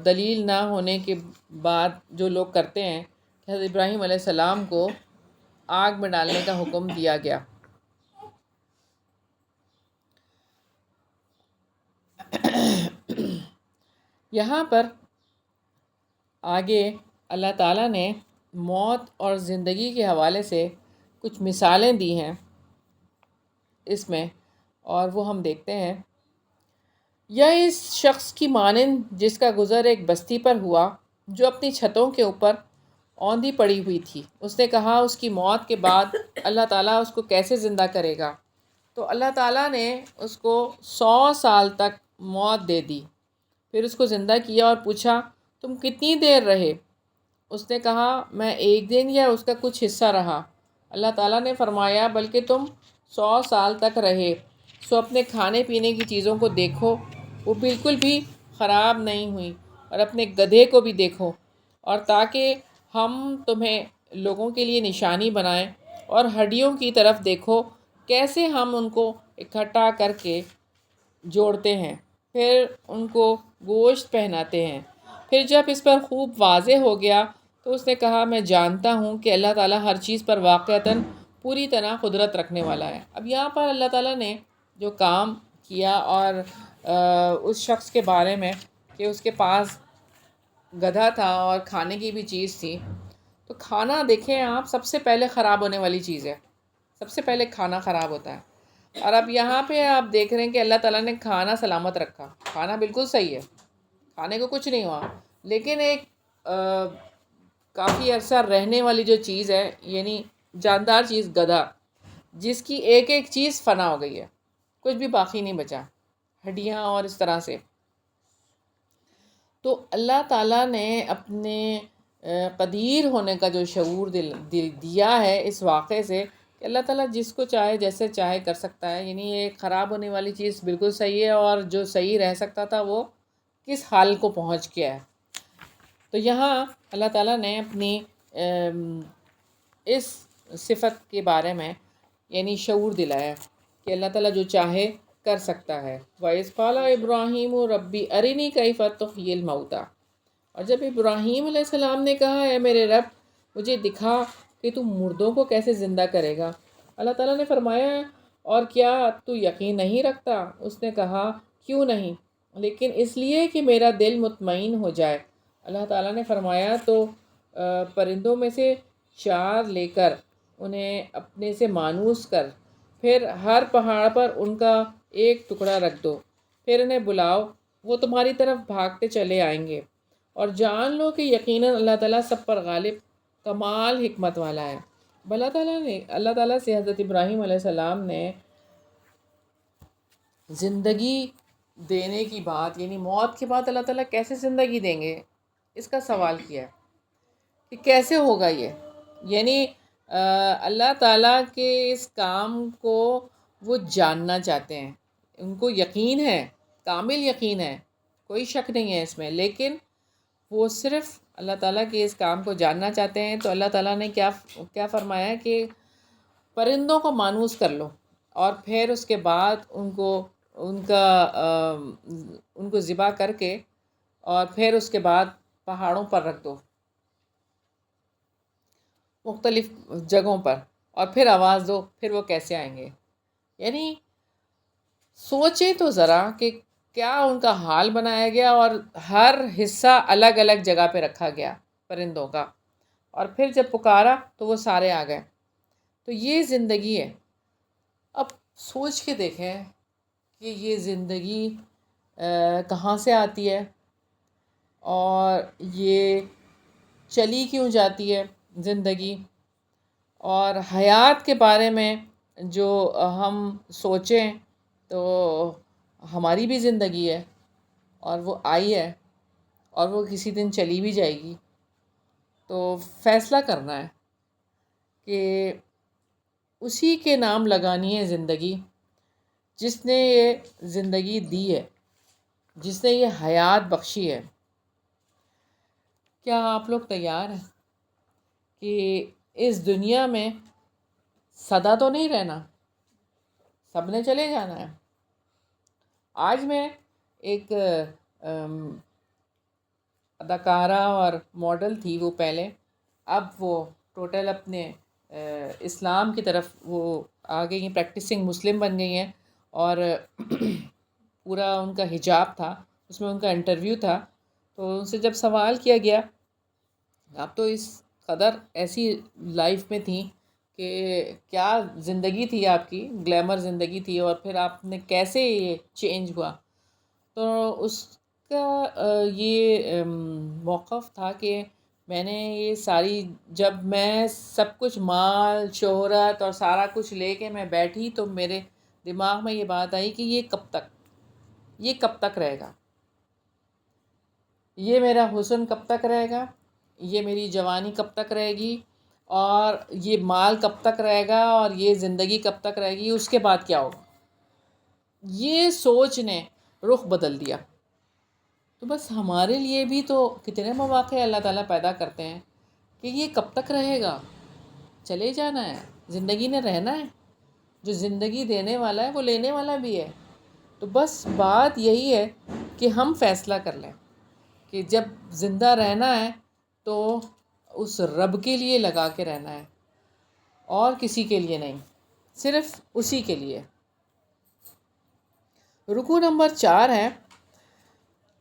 دلیل نہ ہونے کے بعد جو لوگ کرتے ہیں کہ حضرت ابراہیم علیہ السلام کو آگ میں ڈالنے کا حکم دیا گیا۔ یہاں پر آگے اللہ تعالیٰ نے موت اور زندگی کے حوالے سے کچھ مثالیں دی ہیں اس میں، اور وہ ہم دیکھتے ہیں۔ یا اس شخص کی مانند جس کا گزر ایک بستی پر ہوا جو اپنی چھتوں کے اوپر اوندھی پڑی ہوئی تھی، اس نے کہا اس کی موت کے بعد اللہ تعالیٰ اس کو کیسے زندہ کرے گا؟ تو اللہ تعالیٰ نے اس کو 100 سال تک موت دے دی، پھر اس کو زندہ کیا اور پوچھا تم کتنی دیر رہے؟ اس نے کہا میں 1 دن یا اس کا کچھ حصہ رہا۔ اللہ تعالیٰ نے فرمایا بلکہ تم 100 سال تک رہے، سو اپنے کھانے پینے کی چیزوں کو دیکھو، وہ بالکل بھی خراب نہیں ہوئی، اور اپنے گدھے کو بھی دیکھو، اور تاکہ ہم تمہیں لوگوں کے لیے نشانی بنائیں، اور ہڈیوں کی طرف دیکھو کیسے ہم ان کو اکٹھا کر کے جوڑتے ہیں، پھر ان کو گوشت پہناتے ہیں۔ پھر جب اس پر خوب واضح ہو گیا تو اس نے کہا میں جانتا ہوں کہ اللہ تعالیٰ ہر چیز پر واقعتاً پوری طرح قدرت رکھنے والا ہے۔ اب یہاں پر اللہ تعالیٰ نے جو کام کیا، اور اس شخص کے بارے میں کہ اس کے پاس گدھا تھا اور کھانے کی بھی چیز تھی، تو کھانا دیکھیں آپ سب سے پہلے خراب ہونے والی چیز ہے، سب سے پہلے کھانا خراب ہوتا ہے، اور اب یہاں پہ آپ دیکھ رہے ہیں کہ اللہ تعالیٰ نے کھانا سلامت رکھا، کھانا بالکل صحیح ہے، کھانے کو کچھ نہیں ہوا، لیکن ایک کافی عرصہ رہنے والی جو چیز ہے، یعنی جاندار چیز گدھا، جس کی ایک ایک چیز فنا ہو گئی ہے، کچھ بھی باقی نہیں بچا، ہڈیاں اور اس طرح سے۔ تو اللہ تعالیٰ نے اپنے قدیر ہونے کا جو شعور دیا ہے اس واقعے سے، کہ اللہ تعالیٰ جس کو چاہے جیسے چاہے کر سکتا ہے، یعنی ایک خراب ہونے والی چیز بالکل صحیح ہے، اور جو صحیح رہ سکتا تھا وہ کس حال کو پہنچ گیا ہے۔ تو یہاں اللہ تعالیٰ نے اپنی اس صفت کے بارے میں یعنی شعور دلایا کہ اللہ تعالیٰ جو چاہے کر سکتا ہے۔ وَإِذْ قَالَ إِبْرَاهِيمُ رَبِّ أَرِنِي كَيْفَ تُحْيِي الْمَوْتَى، اور جب ابراہیم علیہ السلام نے کہا اے میرے رب مجھے دکھا کہ تو مردوں کو کیسے زندہ کرے گا، اللہ تعالیٰ نے فرمایا اور کیا تو یقین نہیں رکھتا؟ اس نے کہا کیوں نہیں، لیکن اس لیے کہ میرا دل مطمئن ہو جائے۔ اللہ تعالیٰ نے فرمایا تو پرندوں میں سے 4 لے کر انہیں اپنے سے مانوس کر، پھر ہر پہاڑ پر ان کا ایک ٹکڑا رکھ دو، پھر انہیں بلاؤ، وہ تمہاری طرف بھاگتے چلے آئیں گے، اور جان لو کہ یقیناً اللہ تعالیٰ سب پر غالب کمال حکمت والا ہے۔ اللہ تعالیٰ سے حضرت ابراہیم علیہ السلام نے زندگی دینے کی بات، یعنی موت کے بعد اللہ تعالیٰ کیسے زندگی دیں گے، اس کا سوال کیا ہے کہ کیسے ہوگا یہ، یعنی اللہ تعالیٰ کے اس کام کو وہ جاننا چاہتے ہیں، ان کو یقین ہے، کامل یقین ہے، کوئی شک نہیں ہے اس میں، لیکن وہ صرف اللہ تعالیٰ کے اس کام کو جاننا چاہتے ہیں۔ تو اللہ تعالیٰ نے کیا فرمایا کہ پرندوں کو مانوس کر لو، اور پھر اس کے بعد ان کو ذبح کر کے، اور پھر اس کے بعد پہاڑوں پر رکھ دو، مختلف جگہوں پر، اور پھر آواز دو، پھر وہ کیسے آئیں گے۔ یعنی سوچیں تو ذرا کہ کیا ان کا حال بنایا گیا، اور ہر حصہ الگ الگ جگہ پہ رکھا گیا پرندوں کا، اور پھر جب پکارا تو وہ سارے آ گئے۔ تو یہ زندگی ہے۔ اب سوچ کے دیکھیں کہ یہ زندگی کہاں سے آتی ہے، اور یہ چلی کیوں جاتی ہے زندگی، اور حیات کے بارے میں جو ہم سوچیں تو ہماری بھی زندگی ہے اور وہ آئی ہے اور وہ کسی دن چلی بھی جائے گی. تو فیصلہ کرنا ہے کہ اسی کے نام لگانی ہے زندگی جس نے یہ زندگی دی ہے، جس نے یہ حیات بخشی ہے. کیا آپ لوگ تیار ہیں کہ اس دنیا میں سدا تو نہیں رہنا، سب نے چلے جانا ہے؟ آج میں ایک اداکارہ اور ماڈل تھی وہ پہلے، اب وہ ٹوٹل اپنے اسلام کی طرف وہ آ گئی ہیں، پریکٹسنگ مسلم بن گئی ہیں. اور پورا ان کا حجاب تھا، اس میں ان کا انٹرویو تھا. تو ان سے جب سوال کیا گیا، آپ تو اس قدر ایسی لائف میں تھیں کہ کیا زندگی تھی آپ کی، گلیمر زندگی تھی، اور پھر آپ نے کیسے یہ چینج ہوا؟ تو اس کا یہ موقف تھا کہ میں نے یہ ساری، جب میں سب کچھ مال شہرت اور سارا کچھ لے کے میں بیٹھی تو میرے دماغ میں یہ بات آئی کہ یہ کب تک رہے گا، یہ میرا حسن کب تک رہے گا، یہ میری جوانی کب تک رہے گی، اور یہ مال کب تک رہے گا، اور یہ زندگی کب تک رہے گی، اس کے بعد کیا ہوگا؟ یہ سوچ نے رخ بدل دیا. تو بس ہمارے لیے بھی تو کتنے مواقع اللہ تعالیٰ پیدا کرتے ہیں کہ یہ کب تک رہے گا، چلے جانا ہے، زندگی نے رہنا ہے. جو زندگی دینے والا ہے وہ لینے والا بھی ہے. تو بس بات یہی ہے کہ ہم فیصلہ کر لیں کہ جب زندہ رہنا ہے تو اس رب کے لیے لگا کے رہنا ہے اور کسی کے لیے نہیں، صرف اسی کے لیے. رکوع نمبر 4 ہے،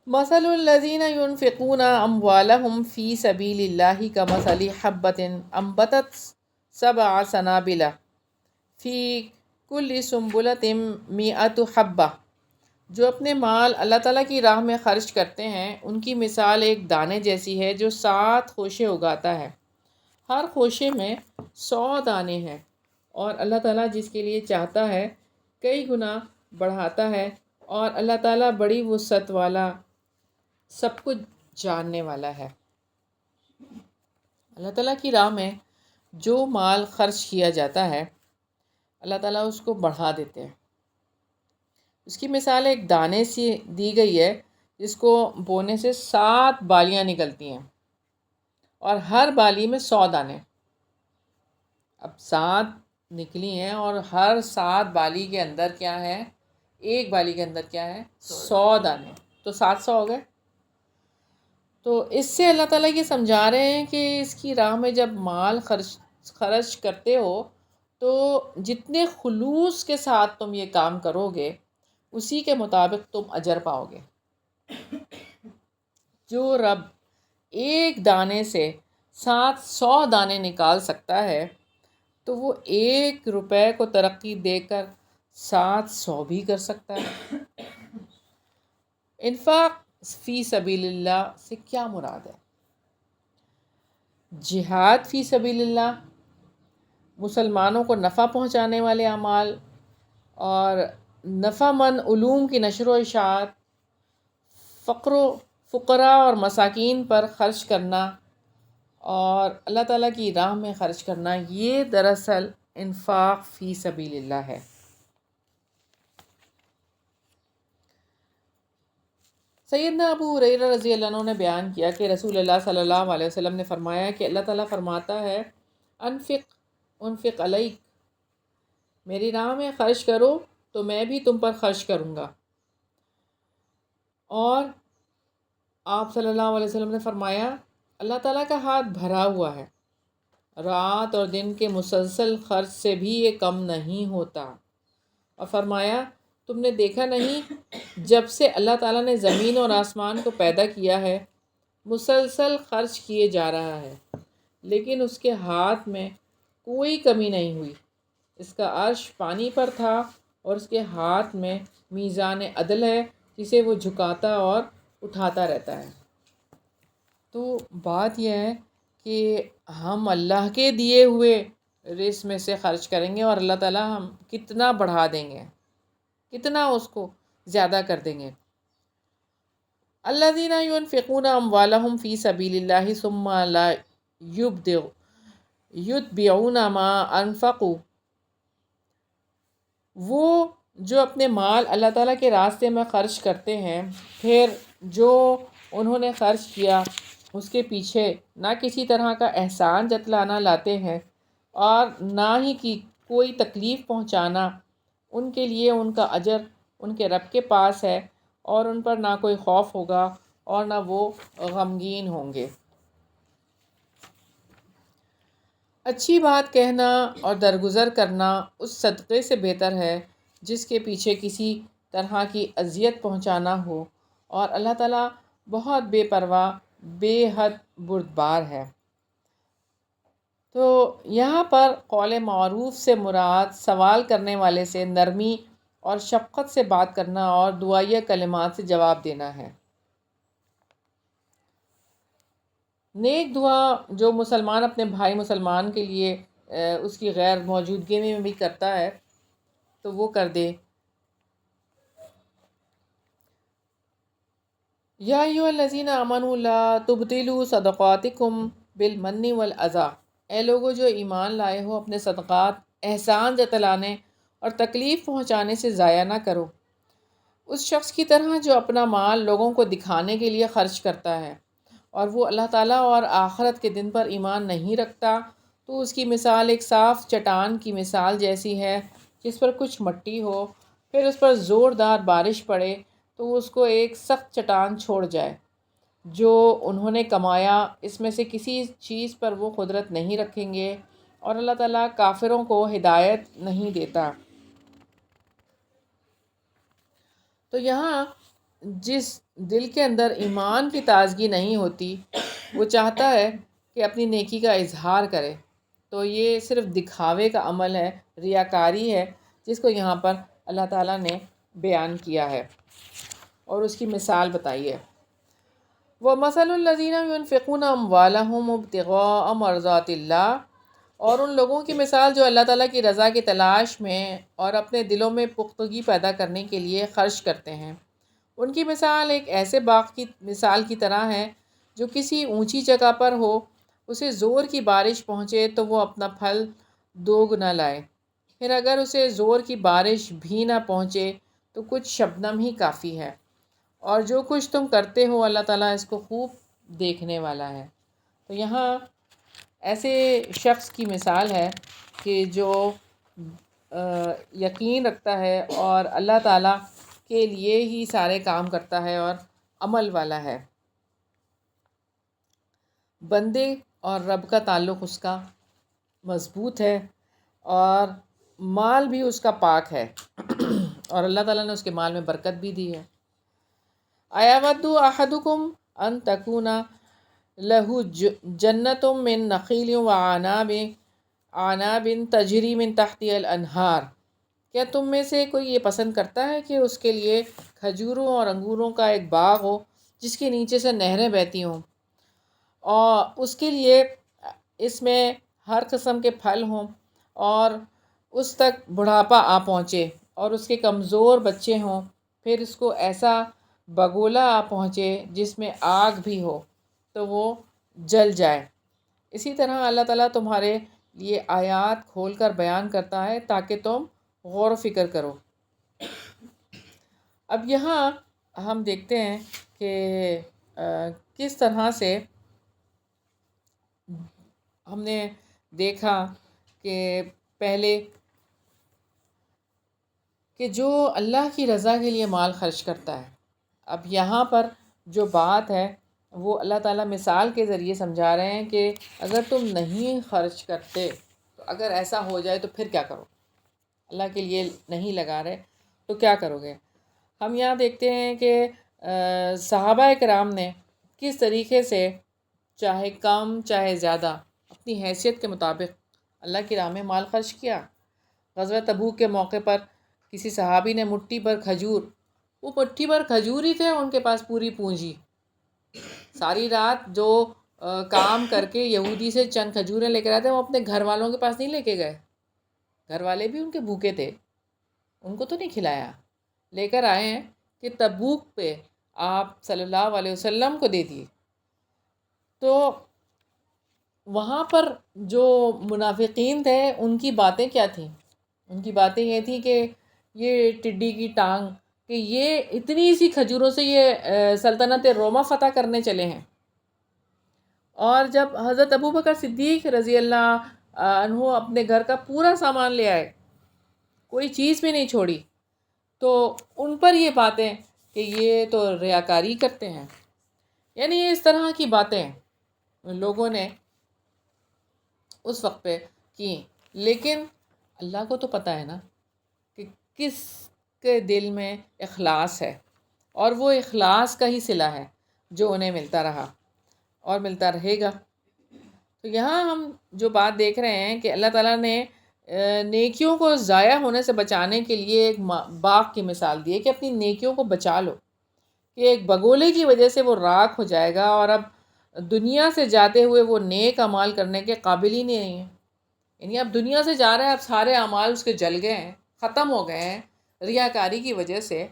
مثل الذین ينفقون اموالهم فی سبیل اللہ کمثل حبۃ انبتت سبع سنابل فی کل سنبلۃ مئۃ حبہ. جو اپنے مال اللہ تعالیٰ کی راہ میں خرچ کرتے ہیں، ان کی مثال ایک دانے جیسی ہے جو 7 خوشے اگاتا ہے، ہر خوشے میں 100 دانے ہیں، اور اللہ تعالیٰ جس کے لیے چاہتا ہے کئی گنا بڑھاتا ہے، اور اللہ تعالیٰ بڑی وسعت والا، سب کچھ جاننے والا ہے. اللہ تعالیٰ کی راہ میں جو مال خرچ کیا جاتا ہے اللہ تعالیٰ اس کو بڑھا دیتے ہیں. اس کی مثال ایک دانے سے دی گئی ہے جس کو بونے سے 7 بالیاں نکلتی ہیں اور ہر بالی میں 100 دانے. اب 7 نکلی ہیں اور ہر 7 بالی کے اندر کیا ہے، ایک بالی کے اندر کیا ہے، 100 دانے، تو 700 ہو گئے. تو اس سے اللہ تعالیٰ یہ سمجھا رہے ہیں کہ اس کی راہ میں جب مال خرچ کرتے ہو تو جتنے خلوص کے ساتھ تم یہ کام کرو گے اسی کے مطابق تم اجر پاؤ گے. جو رب ایک دانے سے 700 دانے نکال سکتا ہے تو وہ 1 روپے کو ترقی دے کر 700 بھی کر سکتا ہے. انفاق فی سبیل اللہ سے کیا مراد ہے؟ جہاد فی سبیل اللہ، مسلمانوں کو نفع پہنچانے والے اعمال اور نفع مند علوم کی نشر و اشاعت، فقراء اور مساکین پر خرچ کرنا اور اللہ تعالیٰ کی راہ میں خرچ کرنا، یہ دراصل انفاق فی سبیل اللہ ہے. سیدنا ابو ہریرہ رضی اللہ عنہ نے بیان کیا کہ رسول اللہ صلی اللہ علیہ وسلم نے فرمایا کہ اللہ تعالیٰ فرماتا ہے، انفق علیک، میری راہ میں خرچ کرو تو میں بھی تم پر خرچ کروں گا. اور آپ صلی اللہ علیہ وسلم نے فرمایا اللہ تعالیٰ کا ہاتھ بھرا ہوا ہے، رات اور دن کے مسلسل خرچ سے بھی یہ کم نہیں ہوتا. اور فرمایا تم نے دیکھا نہیں جب سے اللہ تعالیٰ نے زمین اور آسمان کو پیدا کیا ہے مسلسل خرچ کیے جا رہا ہے، لیکن اس کے ہاتھ میں کوئی کمی نہیں ہوئی. اس کا عرش پانی پر تھا اور اس کے ہاتھ میں میزان عدل ہے جسے وہ جھکاتا اور اٹھاتا رہتا ہے. تو بات یہ ہے کہ ہم اللہ کے دیے ہوئے رزق میں سے خرچ کریں گے اور اللہ تعالیٰ ہم کتنا بڑھا دیں گے. کتنا اس کو زیادہ کر دیں گے۔ الذین ينفقون اموالهم فی سبیل اللہ ثم لا یتبعون ما انفقوا، وہ جو اپنے مال اللہ تعالیٰ کے راستے میں خرچ کرتے ہیں، پھر جو انہوں نے خرچ کیا اس کے پیچھے نہ کسی طرح کا احسان جتلانا لاتے ہیں اور نہ ہی کی کوئی تکلیف پہنچانا، ان کے لیے ان کا اجر ان کے رب کے پاس ہے، اور ان پر نہ کوئی خوف ہوگا اور نہ وہ غمگین ہوں گے۔ اچھی بات کہنا اور درگزر کرنا اس صدقے سے بہتر ہے جس کے پیچھے کسی طرح کی اذیت پہنچانا ہو، اور اللہ تعالیٰ بہت بے پرواہ بے حد بردبار ہے۔ تو یہاں پر قول معروف سے مراد سوال کرنے والے سے نرمی اور شفقت سے بات کرنا اور دعائیہ کلمات سے جواب دینا ہے۔ نیک دعا جو مسلمان اپنے بھائی مسلمان کے لیے اس کی غیر موجودگی میں بھی کرتا ہے تو وہ کر دے۔ یا ایھا الذین آمنوا لا تبطلوا صدقاتکم بالمن والاذی، اے لوگو جو ایمان لائے ہو اپنے صدقات احسان جتلانے اور تکلیف پہنچانے سے ضائع نہ کرو۔ اس شخص کی طرح جو اپنا مال لوگوں کو دکھانے کے لیے خرچ کرتا ہے اور وہ اللہ تعالیٰ اور آخرت کے دن پر ایمان نہیں رکھتا، تو اس کی مثال ایک صاف چٹان کی مثال جیسی ہے جس پر کچھ مٹی ہو، پھر اس پر زوردار بارش پڑے تو اس کو ایک سخت چٹان چھوڑ جائے۔ جو انہوں نے کمایا اس میں سے کسی چیز پر وہ قدرت نہیں رکھیں گے، اور اللہ تعالیٰ کافروں کو ہدایت نہیں دیتا۔ تو یہاں جس دل کے اندر ایمان کی تازگی نہیں ہوتی وہ چاہتا ہے کہ اپنی نیکی کا اظہار کرے، تو یہ صرف دکھاوے کا عمل ہے، ریاکاری ہے، جس کو یہاں پر اللہ تعالیٰ نے بیان کیا ہے اور اس کی مثال بتائی ہے۔ وَمَثَلُ الَّذِينَ يُنْفِقُونَ أَمْوَالَهُمُ ابْتِغَاءَ مَرْضَاتِ اللَّهِ، اور ان لوگوں کی مثال جو اللہ تعالیٰ کی رضا کی تلاش میں اور اپنے دلوں میں پختگی پیدا کرنے کے لیے خرچ کرتے ہیں، ان کی مثال ایک ایسے باغ کی مثال کی طرح ہے جو کسی اونچی جگہ پر ہو، اسے زور کی بارش پہنچے تو وہ اپنا پھل دوگنا لائے، پھر اگر اسے زور کی بارش بھی نہ پہنچے تو کچھ شبنم ہی کافی ہے، اور جو کچھ تم کرتے ہو اللہ تعالیٰ اس کو خوب دیکھنے والا ہے۔ تو یہاں ایسے شخص کی مثال ہے کہ جو یقین رکھتا ہے اور اللہ تعالیٰ کے لیے ہی سارے کام کرتا ہے اور عمل والا ہے۔ بندے اور رب کا تعلق اس کا مضبوط ہے اور مال بھی اس کا پاک ہے اور اللہ تعالیٰ نے اس کے مال میں برکت بھی دی ہے۔ اَیَوَدُّ أَحَدُکُمْ أَن تَکُونَ لَهُ جَنَّةٌ مِّن نَخِیلٍ وَأَعْنَابٍ تَجْرِی مِن تَحْتِہَا الْأَنْہَارُ، کیا تم میں سے کوئی یہ پسند کرتا ہے کہ اس کے لیے کھجوروں اور انگوروں کا ایک باغ ہو جس کے نیچے سے نہریں بہتی ہوں، اور اس کے لیے اس میں ہر قسم کے پھل ہوں، اور اس تک بڑھاپا آ پہنچے اور اس کے کمزور بچے ہوں، پھر اس کو ایسا بگولا آ پہنچے جس میں آگ بھی ہو تو وہ جل جائے۔ اسی طرح اللہ تعالیٰ تمہارے لیے آیات کھول کر بیان کرتا ہے تاکہ تم غور و فکر کرو۔ اب یہاں ہم دیکھتے ہیں کہ کس طرح سے ہم نے دیکھا کہ پہلے کہ جو اللہ کی رضا کے لیے مال خرچ کرتا ہے، اب یہاں پر جو بات ہے وہ اللہ تعالیٰ مثال کے ذریعے سمجھا رہے ہیں کہ اگر تم نہیں خرچ کرتے تو اگر ایسا ہو جائے تو پھر کیا کرو، اللہ کے لیے نہیں لگا رہے تو کیا کرو گے۔ ہم یہاں دیکھتے ہیں کہ صحابہ کرام نے کس طریقے سے چاہے کم چاہے زیادہ اپنی حیثیت کے مطابق اللہ کی راہ میں مال خرچ کیا۔ غزوہ تبوک کے موقع پر کسی صحابی نے مٹھی پر کھجور، وہ مٹھی پر کھجور ہی تھے ان کے پاس پوری پونجی، ساری رات جو کام کر کے یہودی سے چند کھجوریں لے کر آئے تھے وہ اپنے گھر والوں کے پاس نہیں لے کے گئے، گھر والے بھی ان کے بھوکے تھے، ان کو تو نہیں کھلایا، لے کر آئے ہیں کہ تبوک پہ آپ صلی اللہ علیہ وسلم کو دے دیے. تو وہاں پر جو منافقین تھے ان کی باتیں کیا تھیں؟ ان کی باتیں یہ تھیں کہ یہ ٹڈی کی ٹانگ، کہ یہ اتنی سی کھجوروں سے یہ سلطنت روما فتح کرنے چلے ہیں. اور جب حضرت ابو بکر صدیق رضی اللہ عنہ اپنے گھر کا پورا سامان لے آئے، کوئی چیز بھی نہیں چھوڑی، تو ان پر یہ باتیں کہ یہ تو ریاکاری کرتے ہیں. یعنی یہ اس طرح کی باتیں لوگوں نے اس وقت پہ کی. لیکن اللہ کو تو پتہ ہے نا کہ کس کے دل میں اخلاص ہے، اور وہ اخلاص کا ہی صلہ ہے جو انہیں ملتا رہا اور ملتا رہے گا. تو یہاں ہم جو بات دیکھ رہے ہیں کہ اللہ تعالیٰ نے نیکیوں کو ضائع ہونے سے بچانے کے لیے ایک باغ کی مثال دی ہے کہ اپنی نیکیوں کو بچا لو، کہ ایک بگولے کی وجہ سے وہ راکھ ہو جائے گا اور اب دنیا سے جاتے ہوئے وہ نیک اعمال کرنے کے قابل ہی نہیں ہیں. یعنی اب دنیا سے جا رہا ہے، اب سارے اعمال اس کے جل گئے ہیں، ختم ہو گئے ہیں ریاکاری کی وجہ سے.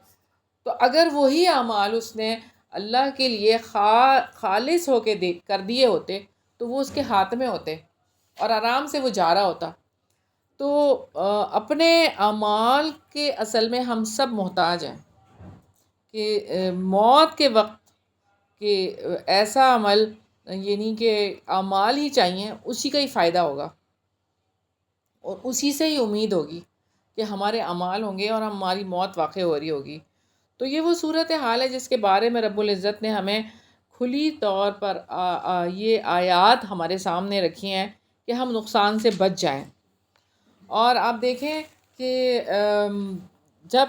تو اگر وہی اعمال اس نے اللہ کے لیے خالص ہو کے کر دیے ہوتے تو وہ اس کے ہاتھ میں ہوتے اور آرام سے وہ جا رہا ہوتا. تو اپنے اعمال کے اصل میں ہم سب محتاج ہیں کہ موت کے وقت کہ ایسا عمل، یعنی کہ اعمال ہی چاہیے، اسی کا ہی فائدہ ہوگا اور اسی سے ہی امید ہوگی کہ ہمارے اعمال ہوں گے اور ہماری موت واقع ہو رہی ہوگی. تو یہ وہ صورت حال ہے جس کے بارے میں رب العزت نے ہمیں کھلی طور پر یہ آیات ہمارے سامنے رکھی ہیں کہ ہم نقصان سے بچ جائیں. اور آپ دیکھیں کہ جب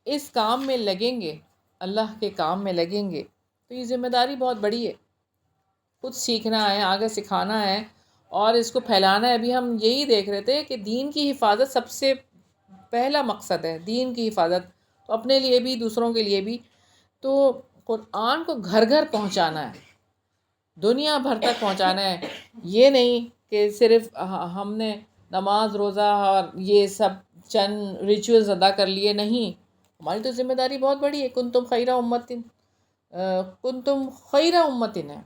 اس کام میں لگیں گے، اللہ کے کام میں لگیں گے، تو یہ ذمہ داری بہت بڑی ہے. خود سیکھنا ہے، آگے سکھانا ہے اور اس کو پھیلانا ہے. ابھی ہم یہی دیکھ رہے تھے کہ دین کی حفاظت سب سے پہلا مقصد ہے، دین کی حفاظت، تو اپنے لیے بھی دوسروں کے لیے بھی. تو قرآن کو گھر گھر پہنچانا ہے، دنیا بھر تک پہنچانا ہے. یہ نہیں کہ صرف ہم نے نماز روزہ اور یہ سب چند ریچولز ادا کر لیے. نہیں، ہماری تو ذمہ داری بہت بڑی ہے. کنتم خیر امتن ہے،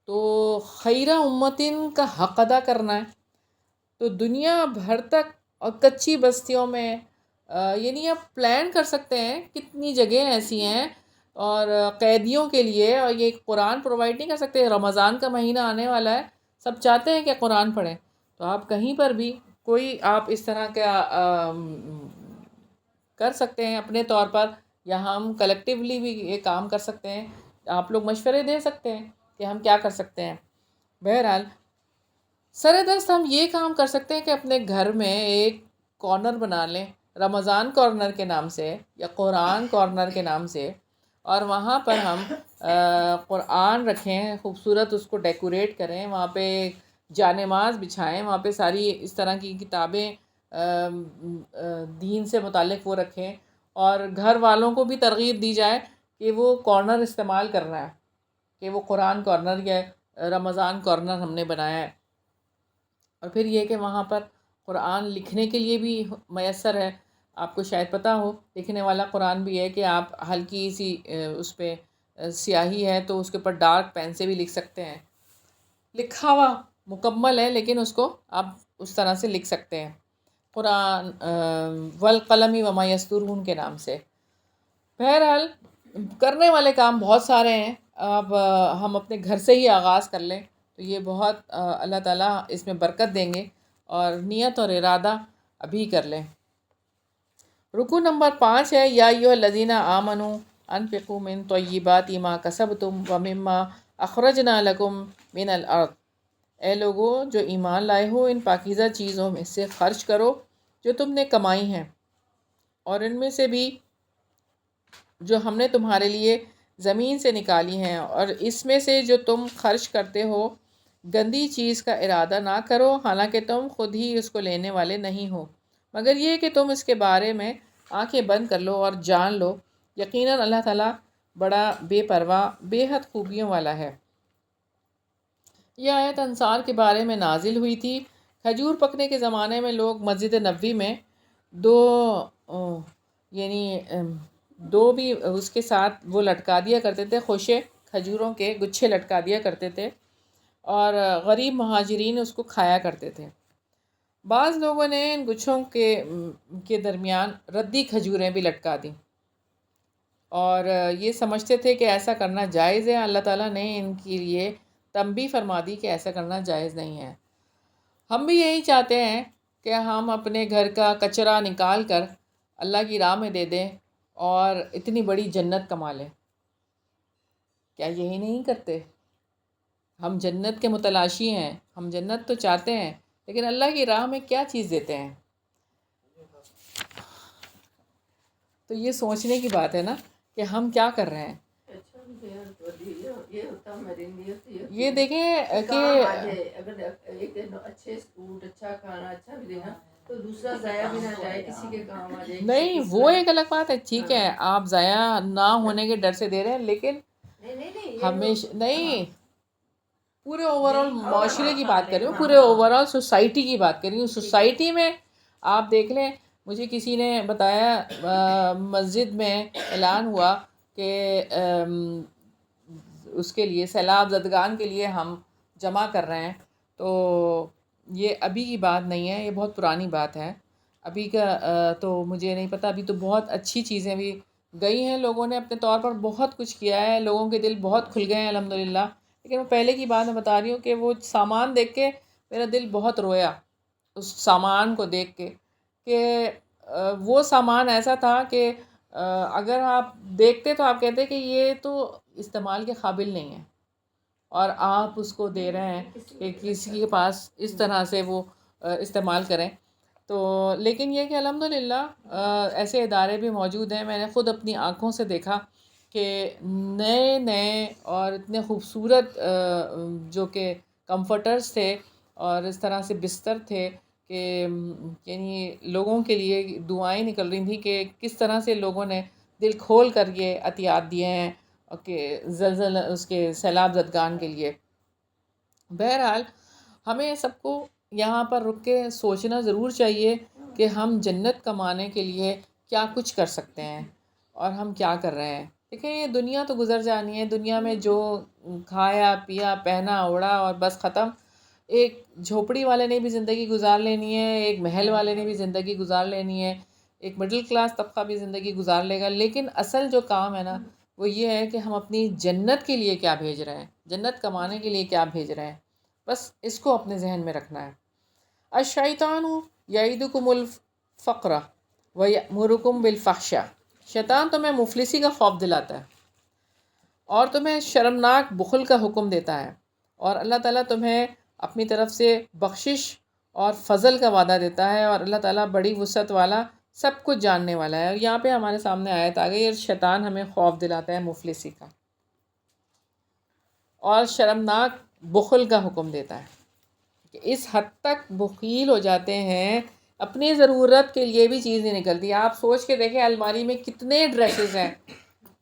تو خیر امتن کا حق ادا کرنا ہے. تو دنیا بھر تک اور کچی بستیوں میں، یعنی آپ پلان کر سکتے ہیں کتنی جگہیں ایسی ہیں اور قیدیوں کے لیے، اور یہ قرآن پرووائڈ نہیں کر سکتے. رمضان کا مہینہ آنے والا ہے، سب چاہتے ہیں کہ قرآن پڑھیں، تو آپ کہیں پر بھی کوئی آپ اس طرح کا کر سکتے ہیں اپنے طور پر، یا ہم کلیکٹیولی بھی یہ کام کر سکتے ہیں. آپ لوگ مشورے دے سکتے ہیں کہ ہم کیا کر سکتے ہیں. بہرحال سر دست ہم یہ کام کر سکتے ہیں کہ اپنے گھر میں ایک کارنر بنا لیں، رمضان کارنر کے نام سے یا قرآن کارنر کے نام سے، اور وہاں پر ہم قرآن رکھیں، خوبصورت اس کو ڈیکوریٹ کریں، وہاں پہ جانماز بچھائیں، وہاں پہ ساری اس طرح کی کتابیں دین سے متعلق وہ رکھیں، اور گھر والوں کو بھی ترغیب دی جائے کہ وہ کارنر استعمال کرنا ہے، کہ وہ قرآن کارنر یا رمضان کارنر ہم نے بنایا ہے. اور پھر یہ کہ وہاں پر قرآن لکھنے کے لیے بھی میسر ہے. آپ کو شاید پتہ ہو، لکھنے والا قرآن بھی ہے کہ آپ ہلکی سی اس پہ سیاہی ہے تو اس کے اوپر ڈارک پین سے بھی لکھ سکتے ہیں. لکھا ہوا مکمل ہے لیکن اس کو آپ اس طرح سے لکھ سکتے ہیں، قرآن والقلم وما یسطرون کے نام سے. بہرحال کرنے والے کام بہت سارے ہیں. اب ہم اپنے گھر سے ہی آغاز کر لیں تو یہ بہت اللہ تعالیٰ اس میں برکت دیں گے، اور نیت اور ارادہ ابھی کر لیں. رکو نمبر 5 ہے یا ایھا الذین آمنوا انفقوا من طیبات ما کسبتم ومما اخرجنا لکم من الارض. اے لوگو جو ایمان لائے ہو، ان پاکیزہ چیزوں میں سے خرچ کرو جو تم نے کمائی ہیں، اور ان میں سے بھی جو ہم نے تمہارے لیے زمین سے نکالی ہیں، اور اس میں سے جو تم خرچ کرتے ہو گندی چیز کا ارادہ نہ کرو، حالانکہ تم خود ہی اس کو لینے والے نہیں ہو، مگر یہ کہ تم اس کے بارے میں آنکھیں بند کر لو اور جان لو یقیناً اللہ تعالیٰ بڑا بے پرواہ بے حد خوبیوں والا ہے. یہ آیت انصار کے بارے میں نازل ہوئی تھی. کھجور پکنے کے زمانے میں لوگ مسجد نبوی میں 2 یعنی دو بھی اس کے ساتھ وہ لٹکا دیا کرتے تھے، خوشے کھجوروں کے گچھے لٹکا دیا کرتے تھے، اور غریب مہاجرین اس کو کھایا کرتے تھے۔ بعض لوگوں نے ان گچھوں کے درمیان ردی کھجوریں بھی لٹکا دیں، اور یہ سمجھتے تھے کہ ایسا کرنا جائز ہے۔ اللہ تعالیٰ نے ان کے لیے تنبیہ فرما دی کہ ایسا کرنا جائز نہیں ہے۔ ہم بھی یہی چاہتے ہیں کہ ہم اپنے گھر کا کچرا نکال کر اللہ کی راہ میں دے دیں اور اتنی بڑی جنت کما لیں۔ کیا یہی نہیں کرتے؟ ہم جنت کے متلاشی ہیں، ہم جنت تو چاہتے ہیں، لیکن اللہ کی راہ میں کیا چیز دیتے ہیں؟ تو یہ سوچنے کی بات ہے نا کہ ہم کیا کر رہے ہیں۔ یہ دیکھیں کہ اگر ایک اچھے سوٹ، اچھا کھانا، اچھا بھی دینا تو دوسرا ضائع بھی نہ جائے، کسی کے کام آ جائے۔ نہیں، وہ ایک الگ بات ہے، ٹھیک ہے آپ ضائع نہ ہونے کے ڈر سے دے رہے ہیں، لیکن ہمیشہ نہیں، پورے اوور آل معاشرے کی بات کر رہی ہوں، پورے اوور آل سوسائٹی کی بات کر رہی ہوں۔ سوسائٹی میں آپ دیکھ لیں، مجھے کسی نے بتایا مسجد میں اعلان ہوا کہ اس کے لیے سیلاب زدگان کے لیے ہم جمع کر رہے ہیں، تو یہ ابھی کی بات نہیں ہے، یہ بہت پرانی بات ہے۔ ابھی کا تو مجھے نہیں پتہ، ابھی تو بہت اچھی چیزیں بھی گئی ہیں، لوگوں نے اپنے طور پر بہت کچھ کیا ہے، لوگوں کے دل بہت کھل گئے ہیں الحمدللہ۔ لیکن وہ پہلے کی بات میں بتا رہی ہوں کہ وہ سامان دیکھ کے میرا دل بہت رویا، اس سامان کو دیکھ کے، کہ وہ سامان ایسا تھا کہ اگر آپ دیکھتے تو آپ کہتے کہ یہ تو استعمال کے قابل نہیں ہے، اور آپ اس کو دے رہے ہیں کہ کسی کے پاس اس طرح سے وہ استعمال کریں۔ تو لیکن یہ کہ الحمدللہ ایسے ادارے بھی موجود ہیں، میں نے خود اپنی آنکھوں سے دیکھا کہ نئے نئے اور اتنے خوبصورت جو کہ کمفرٹرز تھے اور اس طرح سے بستر تھے کہ یعنی لوگوں کے لیے دعائیں نکل رہی تھیں کہ کس طرح سے لوگوں نے دل کھول کر یہ عطیات دیے ہیں کہ زلزلہ اس کے سیلاب زدگان کے لیے۔ بہرحال ہمیں سب کو یہاں پر رک کے سوچنا ضرور چاہیے کہ ہم جنت کمانے کے لیے کیا کچھ کر سکتے ہیں اور ہم کیا کر رہے ہیں۔ دیکھیں یہ دنیا تو گزر جانی ہے، دنیا میں جو کھایا پیا پہنا اوڑھا اور بس ختم۔ ایک جھوپڑی والے نے بھی زندگی گزار لینی ہے، ایک محل والے نے بھی زندگی گزار لینی ہے، ایک مڈل کلاس طبقہ بھی زندگی گزار لے گا، لیکن اصل جو کام ہے نا وہ یہ ہے کہ ہم اپنی جنت کے لیے کیا بھیج رہے ہیں، جنت کمانے کے لیے کیا بھیج رہے ہیں، بس اس کو اپنے ذہن میں رکھنا ہے۔ الشیطان یعدکم الفقر ویأمرکم بالفحشاء، شیطان تمہیں مفلسی کا خوف دلاتا ہے اور تمہیں شرمناک بخل کا حکم دیتا ہے، اور اللہ تعالیٰ تمہیں اپنی طرف سے بخشش اور فضل کا وعدہ دیتا ہے، اور اللہ تعالیٰ بڑی وسعت والا، سب کچھ جاننے والا ہے۔ اور یہاں پہ ہمارے سامنے آیت آ گئی، اور شیطان ہمیں خوف دلاتا ہے مفلسی کا اور شرمناک بخل کا حکم دیتا ہے، کہ اس حد تک بخیل ہو جاتے ہیں اپنی ضرورت کے لیے بھی چیز نہیں نکلتی۔ آپ سوچ کے دیکھیں الماری میں کتنے ڈریسز ہیں،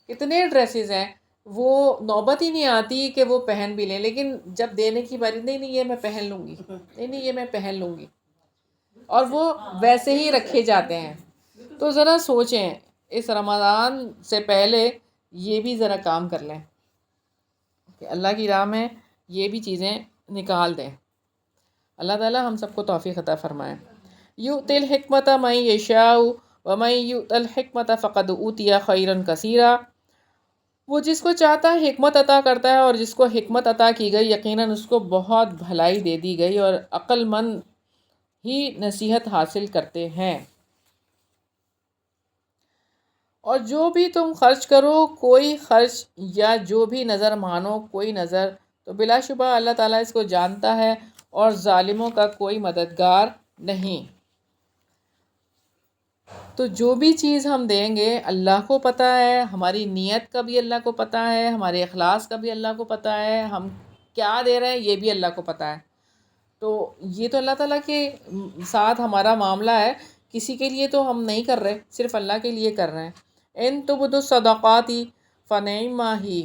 کتنے ڈریسز ہیں، وہ نوبت ہی نہیں آتی کہ وہ پہن بھی لیں، لیکن جب دینے کی باری، نہیں نہیں یہ میں پہن لوں گی، نہیں نہیں یہ میں پہن لوں گی، اور وہ ویسے ہی رکھے جاتے ہیں۔ تو ذرا سوچیں اس رمضان سے پہلے یہ بھی ذرا کام کر لیں کہ اللہ کی راہ میں یہ بھی چیزیں نکال دیں۔ اللہ تعالیٰ ہم سب کو توفیق عطا فرمائے۔ یؤتی الحکمۃ من یشاء ومن یؤت الحکمۃ فقد اوتی خیرا کثیرا، وہ جس کو چاہتا ہے حکمت عطا کرتا ہے، اور جس کو حکمت عطا کی گئی یقیناً اس کو بہت بھلائی دے دی گئی، اور عقل مند ہی نصیحت حاصل کرتے ہیں۔ اور جو بھی تم خرچ کرو، کوئی خرچ یا جو بھی نظر مانو کوئی نظر، تو بلا شبہ اللہ تعالیٰ اس کو جانتا ہے، اور ظالموں کا کوئی مددگار نہیں۔ تو جو بھی چیز ہم دیں گے اللہ کو پتہ ہے، ہماری نیت کا بھی اللہ کو پتہ ہے، ہمارے اخلاص کا بھی اللہ کو پتہ ہے، ہم کیا دے رہے ہیں یہ بھی اللہ کو پتہ ہے۔ تو یہ تو اللہ تعالیٰ کے ساتھ ہمارا معاملہ ہے، کسی کے لیے تو ہم نہیں کر رہے، صرف اللہ کے لیے کر رہے ہیں۔ ان تبدوا الصدقات فنعما ہی،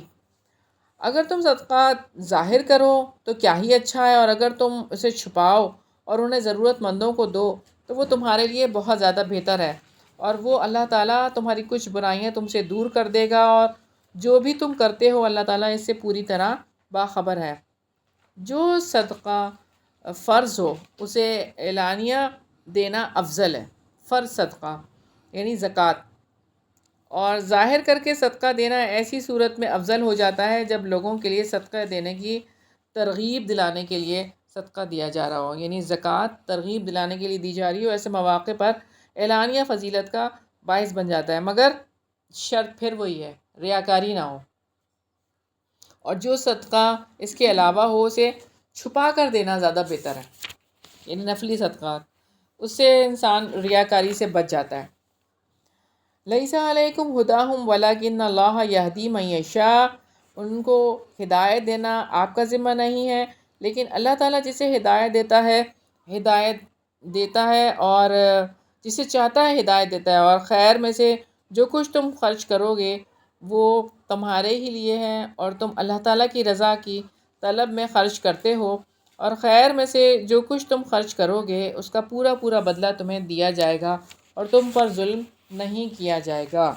اگر تم صدقات ظاہر کرو تو کیا ہی اچھا ہے، اور اگر تم اسے چھپاؤ اور انہیں ضرورت مندوں کو دو تو وہ تمہارے لیے بہت زیادہ بہتر ہے۔ اور وہ اللہ تعالیٰ تمہاری کچھ برائیاں تم سے دور کر دے گا، اور جو بھی تم کرتے ہو اللہ تعالیٰ اس سے پوری طرح باخبر ہے۔ جو صدقہ فرض ہو اسے اعلانیہ دینا افضل ہے۔ فرض صدقہ یعنی زکوٰۃ، اور ظاہر کر کے صدقہ دینا ایسی صورت میں افضل ہو جاتا ہے جب لوگوں کے لیے صدقہ دینے کی ترغیب دلانے کے لیے صدقہ دیا جا رہا ہو، یعنی زکوٰۃ ترغیب دلانے کے لیے دی جا رہی ہو۔ ایسے مواقع پر اعلانیہ فضیلت کا باعث بن جاتا ہے، مگر شرط پھر وہی ہے، ریاکاری نہ ہو، اور جو صدقہ اس کے علاوہ ہو اسے چھپا کر دینا زیادہ بہتر ہے، یعنی نفلی صدقات، اس سے انسان ریاکاری سے بچ جاتا ہے۔ لیس علیکم ہداہم ولکن اللہ یہدی من یشاء، ان کو ہدایت دینا آپ کا ذمہ نہیں ہے، لیکن اللہ تعالیٰ جسے ہدایت دیتا ہے اور جسے چاہتا ہے ہدایت دیتا ہے، اور خیر میں سے جو کچھ تم خرچ کرو گے وہ تمہارے ہی لیے ہے، اور تم اللہ تعالیٰ کی رضا کی طلب میں خرچ کرتے ہو، اور خیر میں سے جو کچھ تم خرچ کرو گے اس کا پورا پورا بدلہ تمہیں دیا جائے گا، اور تم پر ظلم نہیں کیا جائے گا۔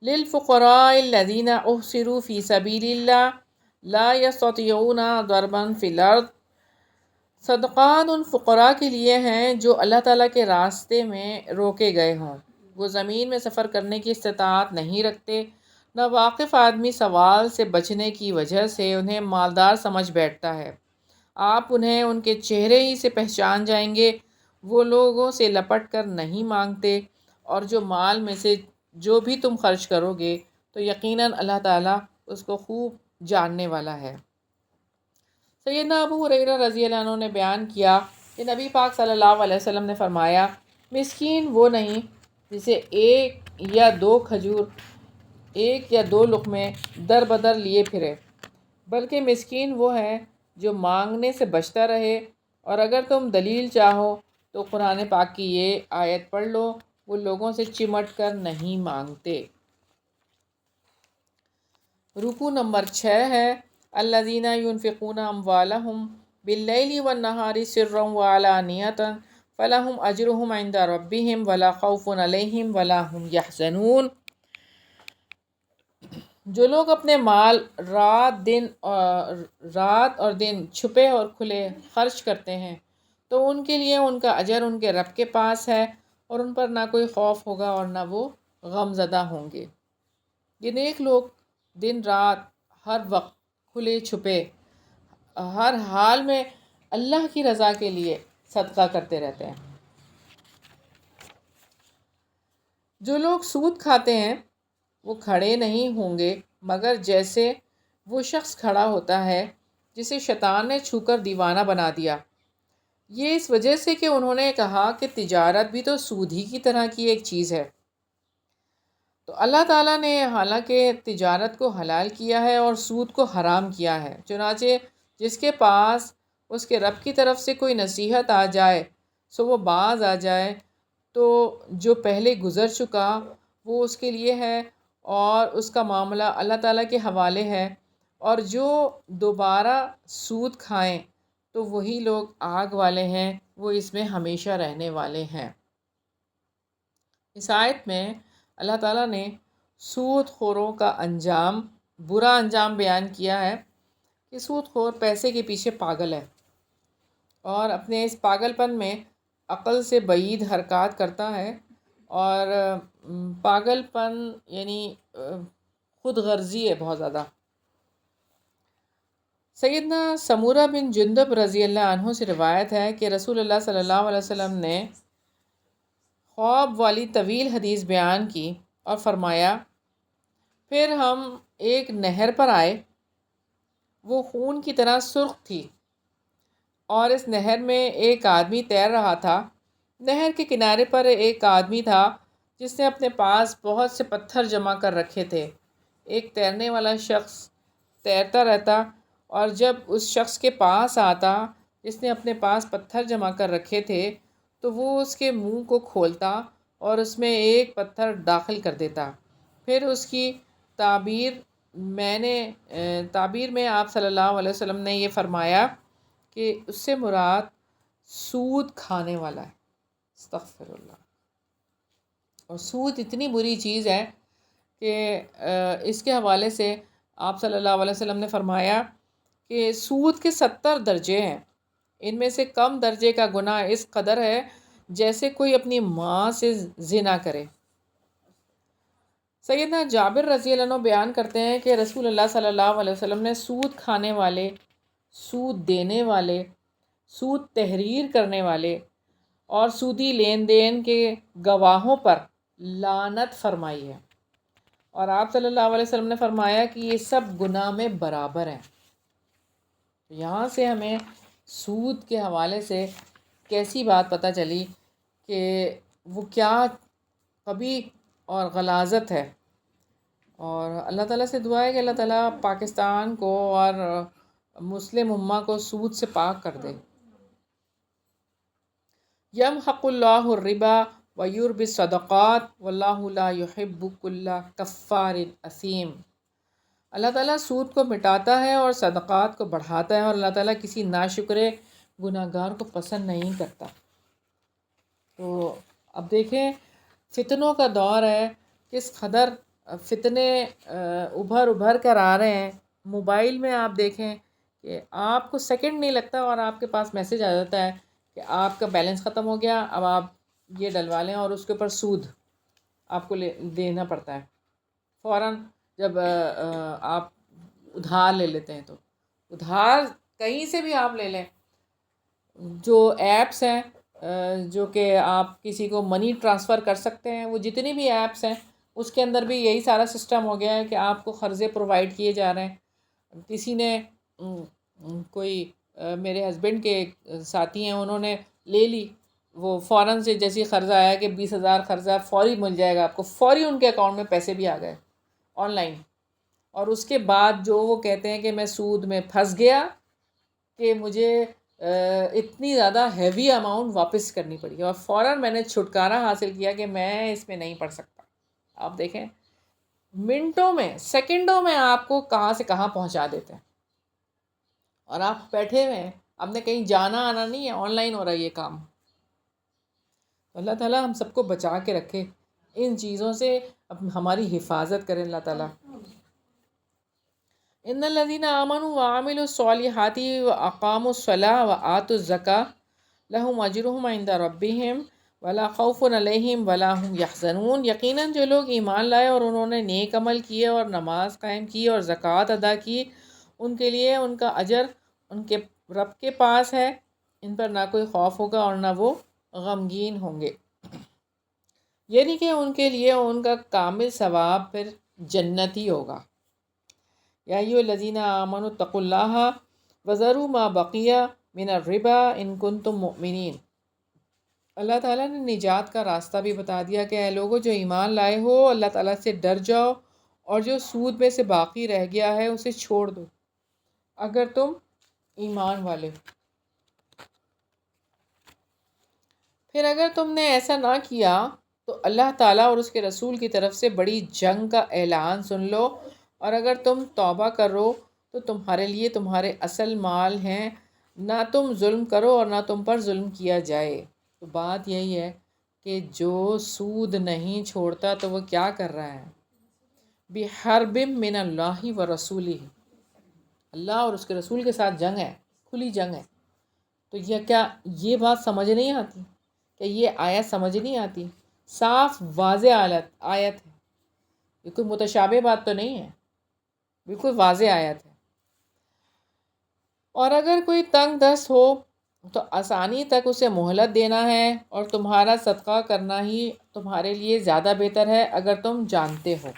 للفقراء الذین احصروا فی سبیل اللہ لا یستطیعون ضربا فی الارض، صدقات ان فقراء کے لیے ہیں جو اللہ تعالیٰ کے راستے میں روکے گئے ہوں، وہ زمین میں سفر کرنے کی استطاعت نہیں رکھتے۔ ناواقف آدمی سوال سے بچنے کی وجہ سے انہیں مالدار سمجھ بیٹھتا ہے، آپ انہیں ان کے چہرے ہی سے پہچان جائیں گے، وہ لوگوں سے لپٹ کر نہیں مانگتے، اور جو مال میں سے جو بھی تم خرچ کرو گے تو یقیناً اللہ تعالیٰ اس کو خوب جاننے والا ہے۔ سیدنا ابو ہریرہ رضی اللہ عنہ نے بیان کیا کہ نبی پاک صلی اللہ علیہ وسلم نے فرمایا، مسکین وہ نہیں جسے ایک یا دو کھجور، ایک یا دو لقمے در بدر لیے پھرے، بلکہ مسکین وہ ہے جو مانگنے سے بچتا رہے، اور اگر تم دلیل چاہو تو قرآن پاک کی یہ آیت پڑھ لو، وہ لوگوں سے چمٹ کر نہیں مانگتے۔ رکوع نمبر 6 ہے الذین ينفقون اموالهم باللیل والنہار سرا وعلانیۃ فلہم اجرہم عند ربہم ولا خوف علیہم ولا ہم یحزنون، جو لوگ اپنے مال رات اور دن چھپے اور کھلے خرچ کرتے ہیں تو ان کے لیے ان کا اجر ان کے رب کے پاس ہے، اور ان پر نہ کوئی خوف ہوگا اور نہ وہ غم زدہ ہوں گے۔ یہ نیک لوگ دن رات ہر وقت کھلے چھپے ہر حال میں اللہ کی رضا کے لیے صدقہ کرتے رہتے ہیں۔ جو لوگ سود کھاتے ہیں وہ کھڑے نہیں ہوں گے مگر جیسے وہ شخص کھڑا ہوتا ہے جسے شیطان نے چھو کر دیوانہ بنا دیا، یہ اس وجہ سے کہ انہوں نے کہا کہ تجارت بھی تو سود ہی کی طرح کی ایک چیز ہے۔ تو اللہ تعالیٰ نے حالانکہ تجارت کو حلال کیا ہے اور سود کو حرام کیا ہے، چنانچہ جس کے پاس اس کے رب کی طرف سے کوئی نصیحت آ جائے سو وہ باز آ جائے، تو جو پہلے گزر چکا وہ اس کے لیے ہے اور اس کا معاملہ اللہ تعالیٰ کے حوالے ہے، اور جو دوبارہ سود کھائیں تو وہی لوگ آگ والے ہیں، وہ اس میں ہمیشہ رہنے والے ہیں۔ اس آیت میں اللہ تعالیٰ نے سود خوروں کا برا انجام بیان کیا ہے کہ سود خور پیسے کے پیچھے پاگل ہے، اور اپنے اس پاگل پن میں عقل سے بعید حرکات کرتا ہے، اور پاگل پن یعنی خود غرضی ہے بہت زیادہ۔ سیدنا سمورہ بن جندب رضی اللہ عنہ سے روایت ہے کہ رسول اللہ صلی اللہ علیہ وسلم نے خواب والی طویل حدیث بیان کی اور فرمایا، پھر ہم ایک نہر پر آئے، وہ خون کی طرح سرخ تھی، اور اس نہر میں ایک آدمی تیر رہا تھا۔ نہر کے کنارے پر ایک آدمی تھا جس نے اپنے پاس بہت سے پتھر جمع کر رکھے تھے۔ ایک تیرنے والا شخص تیرتا رہتا، اور جب اس شخص کے پاس آتا جس نے اپنے پاس پتھر جمع کر رکھے تھے تو وہ اس کے منہ کو کھولتا اور اس میں ایک پتھر داخل کر دیتا۔ پھر اس کی تعبیر میں آپ صلی اللہ علیہ وسلم نے یہ فرمایا کہ اس سے مراد سود کھانے والا ہے. استغفر اللہ. اور سود اتنی بری چیز ہے کہ اس کے حوالے سے آپ صلی اللہ علیہ وسلم نے فرمایا کہ سود کے 70 درجے ہیں. ان میں سے کم درجے کا گناہ اس قدر ہے جیسے کوئی اپنی ماں سے زنا کرے. سیدنا جابر رضی اللہ عنہ بیان کرتے ہیں کہ رسول اللہ صلی اللہ علیہ وسلم نے سود کھانے والے، سود دینے والے، سود تحریر کرنے والے اور سودی لین دین کے گواہوں پر لعنت فرمائی ہے. اور آپ صلی اللہ علیہ وسلم نے فرمایا کہ یہ سب گناہ میں برابر ہیں. یہاں سے ہمیں سود کے حوالے سے کیسی بات پتہ چلی کہ وہ کیا قبیح اور غلاظت ہے. اور اللہ تعالیٰ سے دعا ہے کہ اللہ تعالیٰ پاکستان کو اور مسلم امہ کو سود سے پاک کر دے. یمحق اللہ الربا ویربی الصدقات واللہ لا یحب کل کفار اثیم. اللہ تعالیٰ سود کو مٹاتا ہے اور صدقات کو بڑھاتا ہے، اور اللہ تعالیٰ کسی ناشکرے گناہ گار کو پسند نہیں کرتا. تو اب دیکھیں فتنوں کا دور ہے، کس قدر فتنے ابھر کر آ رہے ہیں. موبائل میں آپ دیکھیں کہ آپ کو سیکنڈ نہیں لگتا اور آپ کے پاس میسیج آ جاتا ہے کہ آپ کا بیلنس ختم ہو گیا، اب آپ یہ ڈلوا لیں، اور اس کے اوپر سود آپ کو دینا پڑتا ہے فوراً. جب آپ ادھار لے لیتے ہیں تو ادھار کہیں سے بھی آپ لے لیں، جو ایپس ہیں جو کہ آپ کسی کو منی ٹرانسفر کر سکتے ہیں، وہ جتنی بھی ایپس ہیں اس کے اندر بھی یہی سارا سسٹم ہو گیا ہے کہ آپ کو قرضے پرووائڈ کیے جا رہے ہیں. کسی نے کوئی میرے ہسبینڈ کے ساتھی ہیں، انہوں نے لے لی، وہ فوراً سے جیسے قرضہ آیا کہ 20,000 قرضہ فوری مل جائے گا آپ کو، فوری ان کے اکاؤنٹ میں پیسے بھی آ گئے آن لائن. اور اس کے بعد جو وہ کہتے ہیں کہ میں سود میں پھنس گیا کہ مجھے اتنی زیادہ ہیوی اماؤنٹ واپس کرنی پڑی، اور فوراً میں نے چھٹکارا حاصل کیا کہ میں اس میں نہیں پڑ سکتا. آپ دیکھیں منٹوں میں، سیکنڈوں میں آپ کو کہاں سے کہاں پہنچا دیتے ہیں، اور آپ بیٹھے ہوئے ہیں، آپ نے کہیں جانا آنا نہیں ہے، آن لائن ہو رہا ہے یہ کام. اللہ تعالیٰ ہم سب کو بچا کے رکھے، ان چیزوں سے ہماری حفاظت کرے اللہ تعالیٰ. ان الذین آمنوا وعملوا الصالحات واقاموا الصلاۃ وآتوا الزکاۃ لہم اجرہم عند ربہم ولا خوف علیہم ولا ہم یحزنون. یقیناً جو لوگ ایمان لائے اور انہوں نے نیک عمل کیے اور نماز قائم کی اور زکوٰۃ ادا کی، ان کے لیے ان کا اجر ان کے رب کے پاس ہے، ان پر نہ کوئی خوف ہوگا اور نہ وہ غمگین ہوں گے. یعنی کہ ان کے لیے ان کا کامل ثواب پھر جنت ہی ہوگا. یا ایھا الذین آمنوا اتقوا اللہ وذروا ما بقی من الربا ان کنتم مؤمنین. اللہ تعالیٰ نے نجات کا راستہ بھی بتا دیا کہ اے لوگو جو ایمان لائے ہو، اللہ تعالیٰ سے ڈر جاؤ اور جو سود میں سے باقی رہ گیا ہے اسے چھوڑ دو اگر تم ایمان والے ہو. پھر اگر تم نے ایسا نہ کیا تو اللہ تعالیٰ اور اس کے رسول کی طرف سے بڑی جنگ کا اعلان سن لو، اور اگر تم توبہ کرو تو تمہارے لیے تمہارے اصل مال ہیں، نہ تم ظلم کرو اور نہ تم پر ظلم کیا جائے. تو بات یہی ہے کہ جو سود نہیں چھوڑتا تو وہ کیا کر رہا ہے؟ بحرب من اللہ و رسولہ، اللہ اور اس کے رسول کے ساتھ جنگ ہے، کھلی جنگ ہے. تو یہ بات سمجھ نہیں آتی کہ یہ آیت سمجھ نہیں آتی؟ صاف واضح آیت ہے، یہ کوئی متشابہ بات تو نہیں ہے، بالکل واضح آیت ہے. اور اگر کوئی تنگ دست ہو تو آسانی تک اسے مہلت دینا ہے، اور تمہارا صدقہ کرنا ہی تمہارے لیے زیادہ بہتر ہے اگر تم جانتے ہو.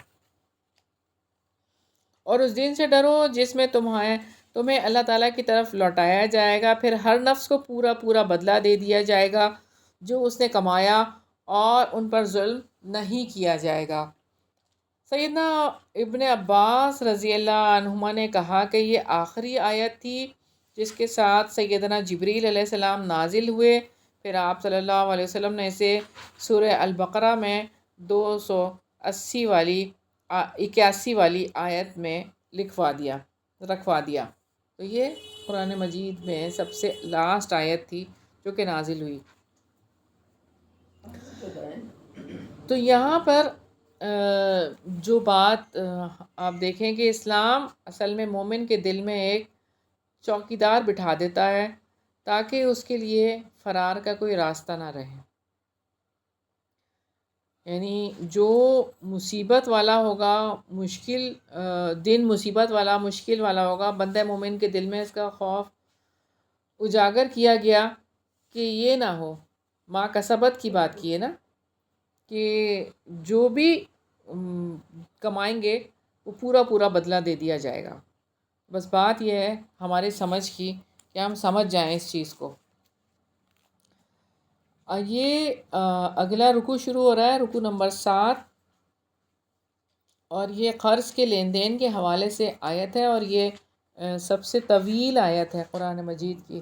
اور اس دن سے ڈرو جس میں تمہیں اللہ تعالیٰ کی طرف لوٹایا جائے گا، پھر ہر نفس کو پورا پورا بدلہ دے دیا جائے گا جو اس نے کمایا، اور ان پر ظلم نہیں کیا جائے گا. سیدنا ابن عباس رضی اللہ عنہما نے کہا کہ یہ آخری آیت تھی جس کے ساتھ سیدنا جبریل علیہ السلام نازل ہوئے. پھر آپ صلی اللہ علیہ وسلم نے اسے سورہ البقرہ میں 281 والی آیت میں رکھوا دیا. تو یہ قرآن مجید میں سب سے لاسٹ آیت تھی جو کہ نازل ہوئی۔ تو یہاں پر جو بات آپ دیکھیں کہ اسلام اصل میں مومن کے دل میں ایک چوکیدار بٹھا دیتا ہے تاکہ اس کے لیے فرار کا کوئی راستہ نہ رہے۔ یعنی جو مصیبت والا ہوگا، مشکل دن مصیبت والا مشکل والا ہوگا، بندہ مومن کے دل میں اس کا خوف اجاگر کیا گیا کہ یہ نہ ہو۔ ما کسبت کی بات کی ہے نا، کہ جو بھی کمائیں گے وہ پورا پورا بدلہ دے دیا جائے گا۔ بس بات یہ ہے ہمارے سمجھ کی کہ ہم سمجھ جائیں اس چیز کو۔ یہ اگلا رکوع شروع ہو رہا ہے، رکوع نمبر 7، اور یہ قرض کے لین دین کے حوالے سے آیت ہے، اور یہ سب سے طویل آیت ہے قرآن مجید کی۔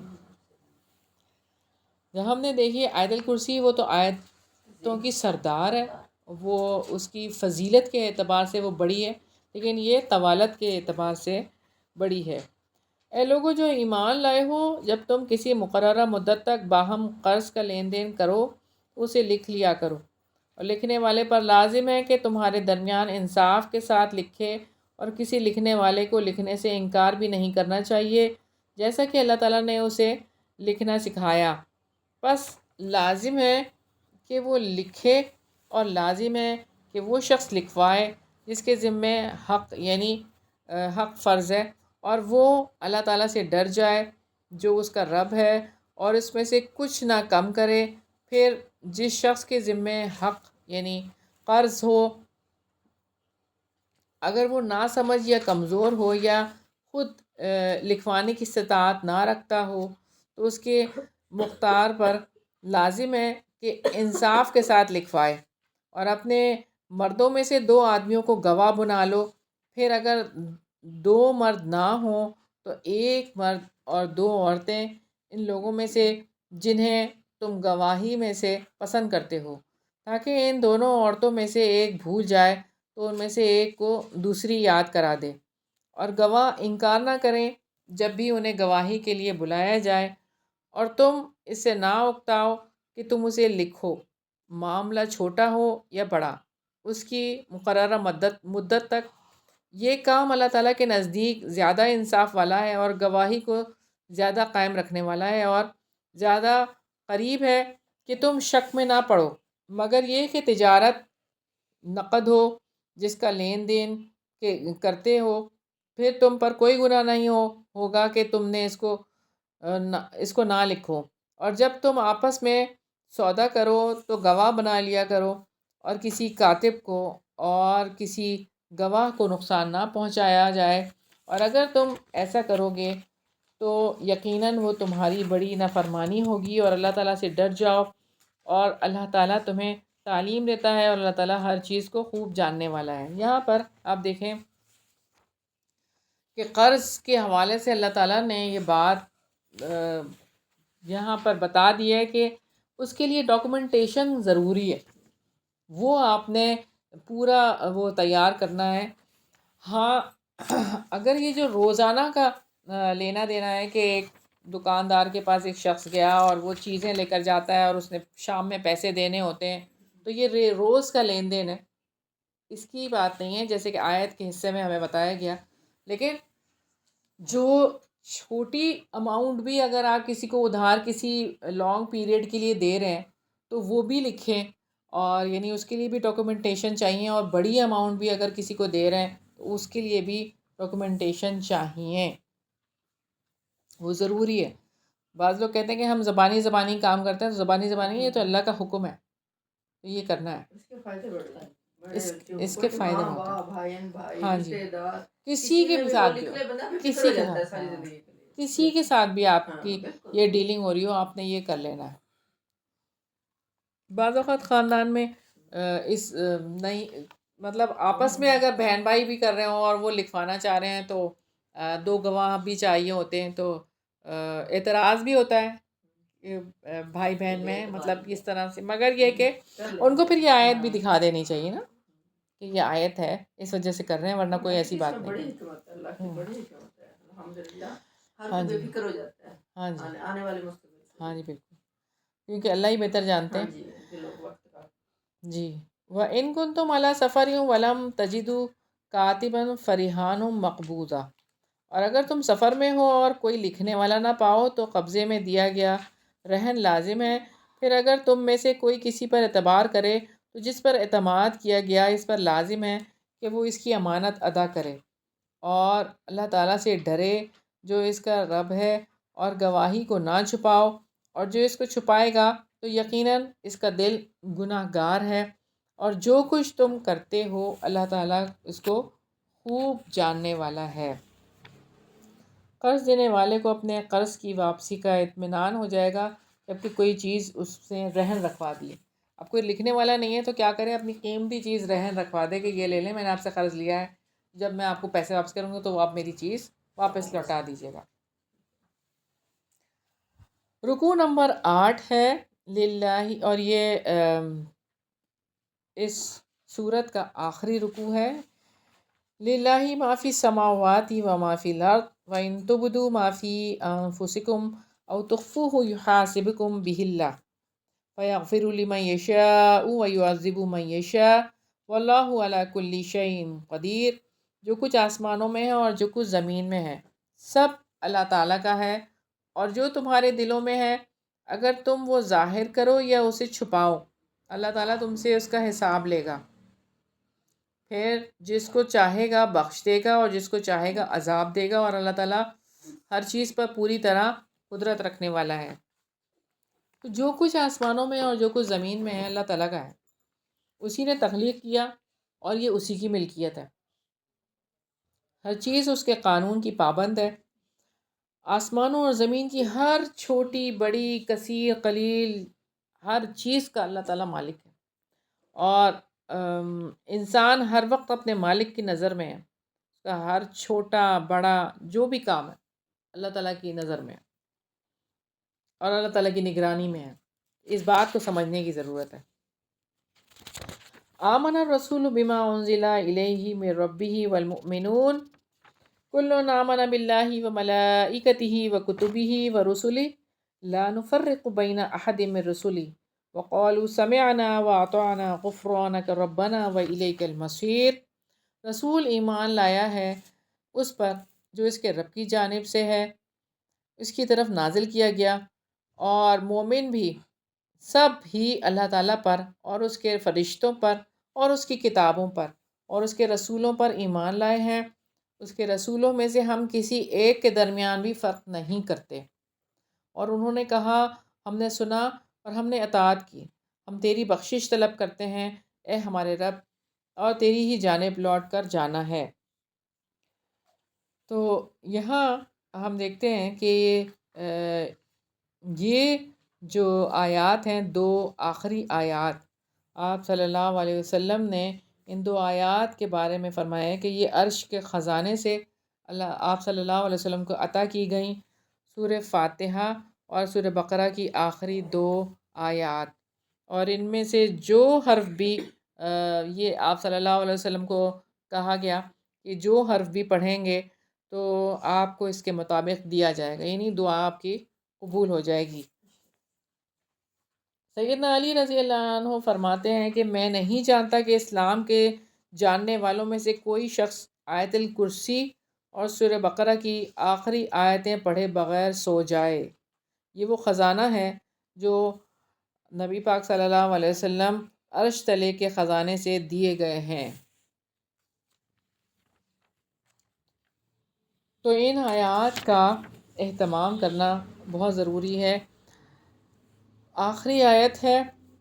جب ہم نے دیکھی آیت الکرسی، وہ تو آیتوں کی سردار ہے، وہ اس کی فضیلت کے اعتبار سے وہ بڑی ہے، لیکن یہ طوالت کے اعتبار سے بڑی ہے۔ اے لوگو جو ایمان لائے ہو، جب تم کسی مقررہ مدت تک باہم قرض کا لین دین کرو تو اسے لکھ لیا کرو، اور لکھنے والے پر لازم ہے کہ تمہارے درمیان انصاف کے ساتھ لکھے، اور کسی لکھنے والے کو لکھنے سے انکار بھی نہیں کرنا چاہیے جیسا کہ اللہ تعالیٰ نے اسے لکھنا سکھایا۔ بس لازم ہے کہ وہ لکھے، اور لازم ہے کہ وہ شخص لکھوائے جس کے ذمے حق یعنی حق فرض ہے، اور وہ اللہ تعالیٰ سے ڈر جائے جو اس کا رب ہے، اور اس میں سے کچھ نہ کم کرے۔ پھر جس شخص کے ذمے حق یعنی قرض ہو، اگر وہ نہ سمجھ یا کمزور ہو یا خود لکھوانے کی استطاعت نہ رکھتا ہو، تو اس کے مختار پر لازم ہے کہ انصاف کے ساتھ لکھوائے، اور اپنے مردوں میں سے 2 آدمیوں کو گواہ بنا لو۔ پھر اگر 2 مرد نہ ہوں تو 1 مرد اور 2 عورتیں ان لوگوں میں سے جنہیں تم گواہی میں سے پسند کرتے ہو، تاکہ ان دونوں عورتوں میں سے ایک بھول جائے تو ان میں سے ایک کو دوسری یاد کرا دے، اور گواہ انکار نہ کریں جب بھی انہیں گواہی کے لیے بلایا جائے، اور تم اس سے نہ اکتاؤ کہ تم اسے لکھو، معاملہ چھوٹا ہو یا بڑا، اس کی مقررہ مدت تک۔ یہ کام اللہ تعالیٰ کے نزدیک زیادہ انصاف والا ہے، اور گواہی کو زیادہ قائم رکھنے والا ہے، اور زیادہ قریب ہے کہ تم شک میں نہ پڑو، مگر یہ کہ تجارت نقد ہو جس کا لین دین کرتے ہو، پھر تم پر کوئی گناہ نہیں ہوگا کہ تم نے اس کو نہ لکھو۔ اور جب تم آپس میں سودا کرو تو گواہ بنا لیا کرو، اور کسی کاتب کو اور کسی گواہ کو نقصان نہ پہنچایا جائے، اور اگر تم ایسا کرو گے تو یقیناً وہ تمہاری بڑی نافرمانی ہوگی، اور اللہ تعالیٰ سے ڈر جاؤ، اور اللہ تعالیٰ تمہیں تعلیم دیتا ہے، اور اللہ تعالیٰ ہر چیز کو خوب جاننے والا ہے۔ یہاں پر آپ دیکھیں کہ قرض کے حوالے سے اللہ تعالیٰ نے یہ بات یہاں پر بتا دی ہے کہ اس کے لیے ڈاکومنٹیشن ضروری ہے، وہ آپ نے پورا وہ تیار کرنا ہے۔ ہاں، اگر یہ جو روزانہ کا لینا دینا ہے کہ ایک دکاندار کے پاس ایک شخص گیا اور وہ چیزیں لے کر جاتا ہے اور اس نے شام میں پیسے دینے ہوتے ہیں، تو یہ روز کا لین دین ہے، اس کی بات نہیں ہے جیسے کہ آیت کے حصے میں ہمیں بتایا گیا۔ لیکن جو چھوٹی اماؤنٹ بھی اگر آپ کسی کو ادھار کسی لانگ پیریڈ کے لیے دے رہے ہیں تو وہ بھی لکھیں، اور یعنی اس کے لیے بھی ڈاکومنٹیشن چاہیے، اور بڑی اماؤنٹ بھی اگر کسی کو دے رہے ہیں تو اس کے لیے بھی ڈاکومنٹیشن چاہیے، وہ ضروری ہے۔ بعض لوگ کہتے ہیں کہ ہم زبانی کام کرتے ہیں، تو زبانی یہ تو اللہ کا حکم ہے، تو یہ کرنا ہے، اس کے فائدے بڑھتے ہیں، اس کے فائدے ہوتے ہیں۔ بھائی ہاں جی، رشتے دار کسی کے بھی ساتھ بھی ہو، کسی کے ساتھ، کسی کے ساتھ بھی آپ کی یہ ڈیلنگ ہو رہی ہو، آپ نے یہ کر لینا ہے۔ بعض اوقات خاندان میں اس نہیں مطلب آپس میں اگر بہن بھائی بھی کر رہے ہوں اور وہ لکھوانا چاہ رہے ہیں تو 2 گواہ بھی چاہیے ہوتے ہیں، تو اعتراض بھی ہوتا ہے بھائی بہن میں، مطلب اس طرح سے، مگر یہ کہ ان کو پھر یہ آیت بھی دکھا دینی چاہیے نا کہ یہ آیت ہے اس وجہ سے کر رہے ہیں، ورنہ کوئی ایسی بات نہیں۔ بڑی حکمت ہے، اللہ کی بڑی حکمت ہے، الحمدللہ، ہر ہاں کوئی جی، بے فکر ہو جاتا ہے ہاں جی، آنے والے مستقبل سے۔ ہاں جی، بالکل۔ کیونکہ اللہ ہی بہتر جانتے ہاں ہیں. جی دلوں وقت کا. جی. وَإِن كُنتُمْ عَلَى سَفَرٍ وَلَمْ تَجِدُوا كَاتِبًا فَرِهَانٌ مَقْبُوضَةٌ، اور اگر تم سفر میں ہو اور کوئی لکھنے والا نہ پاؤ تو قبضے میں دیا گیا رہن لازم ہے. پھر اگر تم میں سے کوئی کسی پر اعتبار کرے تو جس پر اعتماد کیا گیا اس پر لازم ہے کہ وہ اس کی امانت ادا کرے، اور اللہ تعالیٰ سے ڈرے جو اس کا رب ہے، اور گواہی کو نہ چھپاؤ، اور جو اس کو چھپائے گا تو یقیناً اس کا دل گناہ گار ہے، اور جو کچھ تم کرتے ہو اللہ تعالیٰ اس کو خوب جاننے والا ہے. قرض دینے والے کو اپنے قرض کی واپسی کا اطمینان ہو جائے گا جبکہ کوئی چیز اس سے رہن رکھوا دیے. اب کوئی لکھنے والا نہیں ہے تو کیا کرے، اپنی قیمتی چیز رہن رکھوا دے کہ یہ لے لیں، میں نے آپ سے قرض لیا ہے، جب میں آپ کو پیسے واپس کروں گا تو وہ آپ میری چیز واپس لوٹا دیجیے گا. رکوع نمبر 8 ہے للہ، اور یہ اس سورت کا آخری رکوع ہے. للہ ما فی السماوات و ما فی الارض وان تبدوا ما فی انفسکم او تخفوه یحاسبکم بہ اللہ فیغفر لمن یشاء ویعذب من یشاء واللہ علی کل شیء قدیر. جو کچھ آسمانوں میں ہے اور جو کچھ زمین میں ہے سب اللہ تعالیٰ کا ہے، اور جو تمہارے دلوں میں ہے اگر تم وہ ظاہر کرو یا اسے چھپاؤ اللہ تعالیٰ تم سے اس کا حساب لے گا. پھر جس کو چاہے گا بخش دے گا اور جس کو چاہے گا عذاب دے گا، اور اللہ تعالیٰ ہر چیز پر پوری طرح قدرت رکھنے والا ہے. تو جو کچھ آسمانوں میں اور جو کچھ زمین میں ہے اللہ تعالیٰ کا ہے، اسی نے تخلیق کیا اور یہ اسی کی ملکیت ہے. ہر چیز اس کے قانون کی پابند ہے. آسمانوں اور زمین کی ہر چھوٹی بڑی کثیر قلیل ہر چیز کا اللہ تعالیٰ مالک ہے، اور انسان ہر وقت اپنے مالک کی نظر میں ہے. اس کا ہر چھوٹا بڑا جو بھی کام ہے اللہ تعالیٰ کی نظر میں ہے اور اللہ تعالیٰ کی نگرانی میں ہے. اس بات کو سمجھنے کی ضرورت ہے. آمن الرسول بما انزل الیہ من ربہ والمؤمنون کل آمن باللہ وملائکتہ وکتبہ ورسلہ لا نفرق بین احد من رسلہ وقالوا سمعنا واطعنا غفرانک ربنا والیک المصیر. رسول ایمان لایا ہے اس پر جو اس کے رب کی جانب سے ہے، اس کی طرف نازل کیا گیا، اور مومن بھی سب ہی اللہ تعالیٰ پر اور اس کے فرشتوں پر اور اس کی کتابوں پر اور اس کے رسولوں پر ایمان لائے ہیں. اس کے رسولوں میں سے ہم کسی ایک کے درمیان بھی فرق نہیں کرتے. اور انہوں نے کہا ہم نے سنا اور ہم نے اطاعت کی، ہم تیری بخشش طلب کرتے ہیں اے ہمارے رب، اور تیری ہی جانب لوٹ کر جانا ہے. تو یہاں ہم دیکھتے ہیں کہ یہ جو آیات ہیں، دو آخری آیات، آپ صلی اللہ علیہ وسلم نے ان دو آیات کے بارے میں فرمایا ہے کہ یہ عرش کے خزانے سے آپ صلی اللہ علیہ وسلم کو عطا کی گئیں. سورہ فاتحہ اور سورہ بقرہ کی آخری دو آیات، اور ان میں سے جو حرف بھی یہ آپ صلی اللہ علیہ وسلم کو کہا گیا کہ جو حرف بھی پڑھیں گے تو آپ کو اس کے مطابق دیا جائے گا، یعنی دعا آپ کی قبول ہو جائے گی. سیدنا علی رضی اللہ عنہ فرماتے ہیں کہ میں نہیں جانتا کہ اسلام کے جاننے والوں میں سے کوئی شخص آیت الکرسی اور سورہ بقرہ کی آخری آیتیں پڑھے بغیر سو جائے. یہ وہ خزانہ ہے جو نبی پاک صلی اللہ علیہ وسلم عرش تلے کے خزانے سے دیے گئے ہیں. تو ان آیات کا اہتمام کرنا بہت ضروری ہے. آخری آیت ہے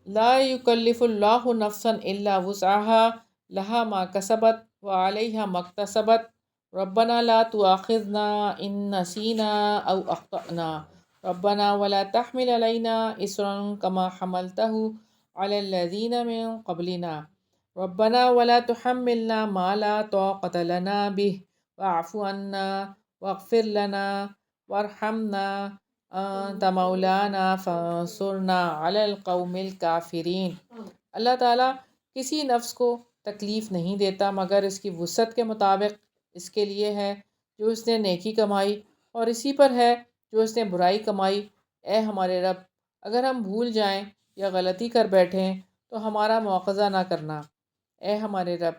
لا یکلف اللہ نفسا الا وسعها لها ما کسبت وعلیہا ما اکتسبت ربنا لا تؤاخذنا ان نسینا او اخطأنا ربنا ولا تحمل علینا اصرا كما حملته على الذین من قبلنا ربنا ولا تحملنا ما لا طاقة لنا به واعف عنا واغفر لنا وارحمنا انت مولانا فانصرنا علی القوم الکافرین. اللہ تعالیٰ کسی نفس کو تکلیف نہیں دیتا مگر اس کی وسعت کے مطابق. اس کے لیے ہے جو اس نے نیکی کمائی اور اسی پر ہے جو اس نے برائی کمائی. اے ہمارے رب، اگر ہم بھول جائیں یا غلطی کر بیٹھیں تو ہمارا مواخذہ نہ کرنا اے ہمارے رب،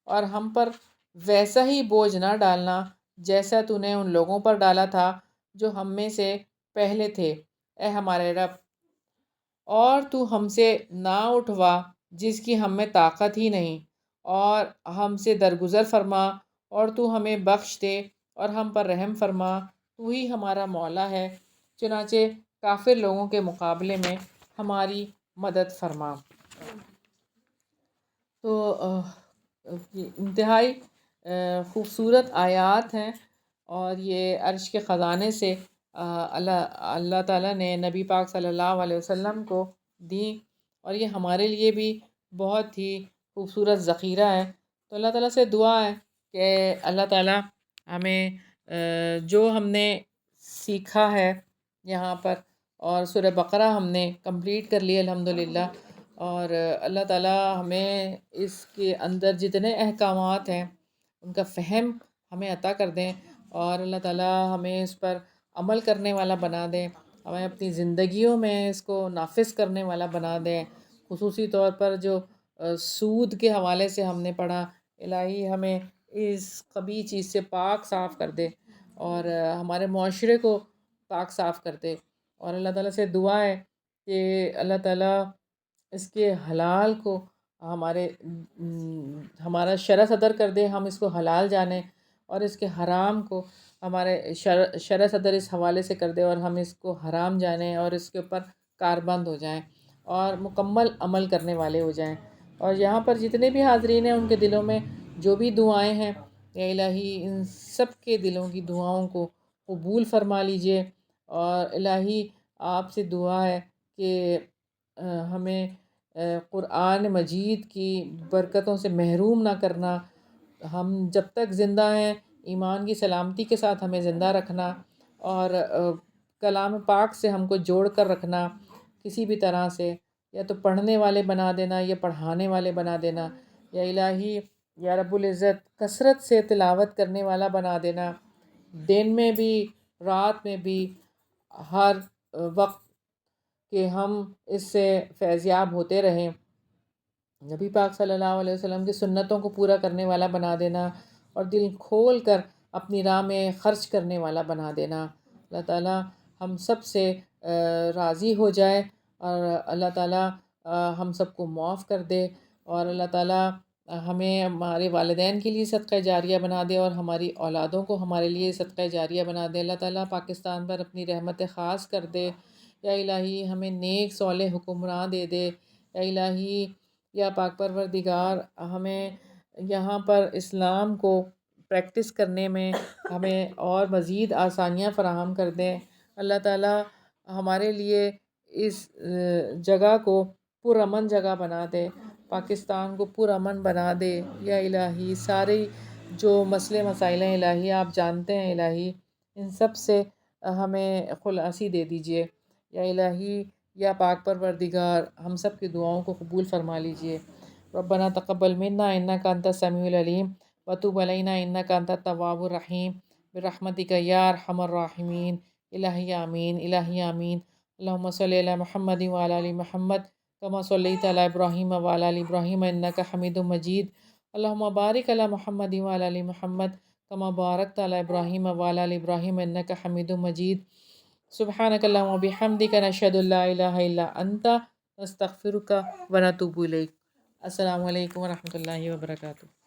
اور ہم پر ویسا ہی بوجھ نہ ڈالنا جیسا تو نے ان لوگوں پر ڈالا تھا جو ہم میں سے پہلے تھے، اے ہمارے رب، اور تو ہم سے نہ اٹھوا جس کی ہم میں طاقت ہی نہیں، اور ہم سے درگزر فرما اور تو ہمیں بخش دے اور ہم پر رحم فرما، تو ہی ہمارا مولا ہے، چنانچہ کافر لوگوں کے مقابلے میں ہماری مدد فرما۔ تو یہ انتہائی خوبصورت آیات ہیں، اور یہ عرش کے خزانے سے اللہ تعالیٰ نے نبی پاک صلی اللہ علیہ وسلم کو دیں، اور یہ ہمارے لیے بھی بہت ہی خوبصورت ذخیرہ ہے۔ تو اللہ تعالیٰ سے دعا ہے کہ اللہ تعالیٰ ہمیں جو ہم نے سیکھا ہے یہاں پر، اور سورہ بقرہ ہم نے کمپلیٹ کر لی الحمدللہ، اور اللہ تعالیٰ ہمیں اس کے اندر جتنے احکامات ہیں ان کا فہم ہمیں عطا کر دیں، اور اللہ تعالیٰ ہمیں اس پر عمل کرنے والا بنا دیں، ہمیں اپنی زندگیوں میں اس کو نافذ کرنے والا بنا دیں۔ خصوصی طور پر جو سود کے حوالے سے ہم نے پڑھا، الہی ہمیں اس قبیح چیز سے پاک صاف کر دے اور ہمارے معاشرے کو پاک صاف کر دے، اور اللہ تعالیٰ سے دعا ہے کہ اللہ تعالیٰ اس کے حلال کو ہمارا شرح صدر کر دے، ہم اس کو حلال جانیں، اور اس کے حرام کو ہمارے شرح صدر اس حوالے سے کر دے اور ہم اس کو حرام جانیں اور اس کے اوپر کاربند ہو جائیں اور مکمل عمل کرنے والے ہو جائیں۔ اور یہاں پر جتنے بھی حاضرین ہیں ان کے دلوں میں جو بھی دعائیں ہیں، یا الہی ان سب کے دلوں کی دعاؤں کو قبول فرما لیجئے، اور الہی آپ سے دعا ہے کہ ہمیں قرآن مجید کی برکتوں سے محروم نہ کرنا، ہم جب تک زندہ ہیں ایمان کی سلامتی کے ساتھ ہمیں زندہ رکھنا، اور کلام پاک سے ہم کو جوڑ کر رکھنا کسی بھی طرح سے، یا تو پڑھنے والے بنا دینا یا پڑھانے والے بنا دینا، یا الہی یا رب العزت کثرت سے تلاوت کرنے والا بنا دینا، دن میں بھی رات میں بھی، ہر وقت کہ ہم اس سے فیضیاب ہوتے رہیں۔ نبی پاک صلی اللہ علیہ وسلم کی سنتوں کو پورا کرنے والا بنا دینا، اور دل کھول کر اپنی راہ میں خرچ کرنے والا بنا دینا۔ اللہ تعالیٰ ہم سب سے راضی ہو جائے، اور اللہ تعالیٰ ہم سب کو معاف کر دے، اور اللہ تعالیٰ ہمیں ہمارے والدین کے لیے صدقہ جاریہ بنا دے، اور ہماری اولادوں کو ہمارے لیے صدقہ جاریہ بنا دے۔ اللہ تعالیٰ پاکستان پر اپنی رحمت خاص کر دے، یا الہی ہمیں نیک صالح حکمراں دے دے، یا الہی یا پاک پروردگار ہمیں یہاں پر اسلام کو پریکٹس کرنے میں ہمیں اور مزید آسانیاں فراہم کر دیں۔ اللہ تعالیٰ ہمارے لیے اس جگہ کو پرامن جگہ بنا دے، پاکستان کو پرامن بنا دے، یا الہی سارے جو مسئلے مسائل ہیں الہی آپ جانتے ہیں، الہی ان سب سے ہمیں خلاصی دے دیجئے، یا الہی یا پاک پروردگار ہم سب کی دعاؤں کو قبول فرما لیجئے۔ ربنا تقبل منا انک انت السمیع العلیم وتب علینا انک انت التواب الرحیم برحمتک یا ارحم الراحمین۔ الہی آمین، الہی آمین۔ اللہم صلی علی محمد وعلی آل محمد کما صلیت علی ابراہیم وعلی آل ابراہیم انک حمید مجید۔ اللہم بارک علی محمد وعلی آل محمد کما بارکت علی ابراہیم وعلی آل ابراہیم انک حمید مجید۔ سبحانک اللہم وبحمدک نشہد ان لا الہ الا انت نستغفرک ونتوب الیک۔ السلام علیکم ورحمۃ اللہ وبرکاتہ۔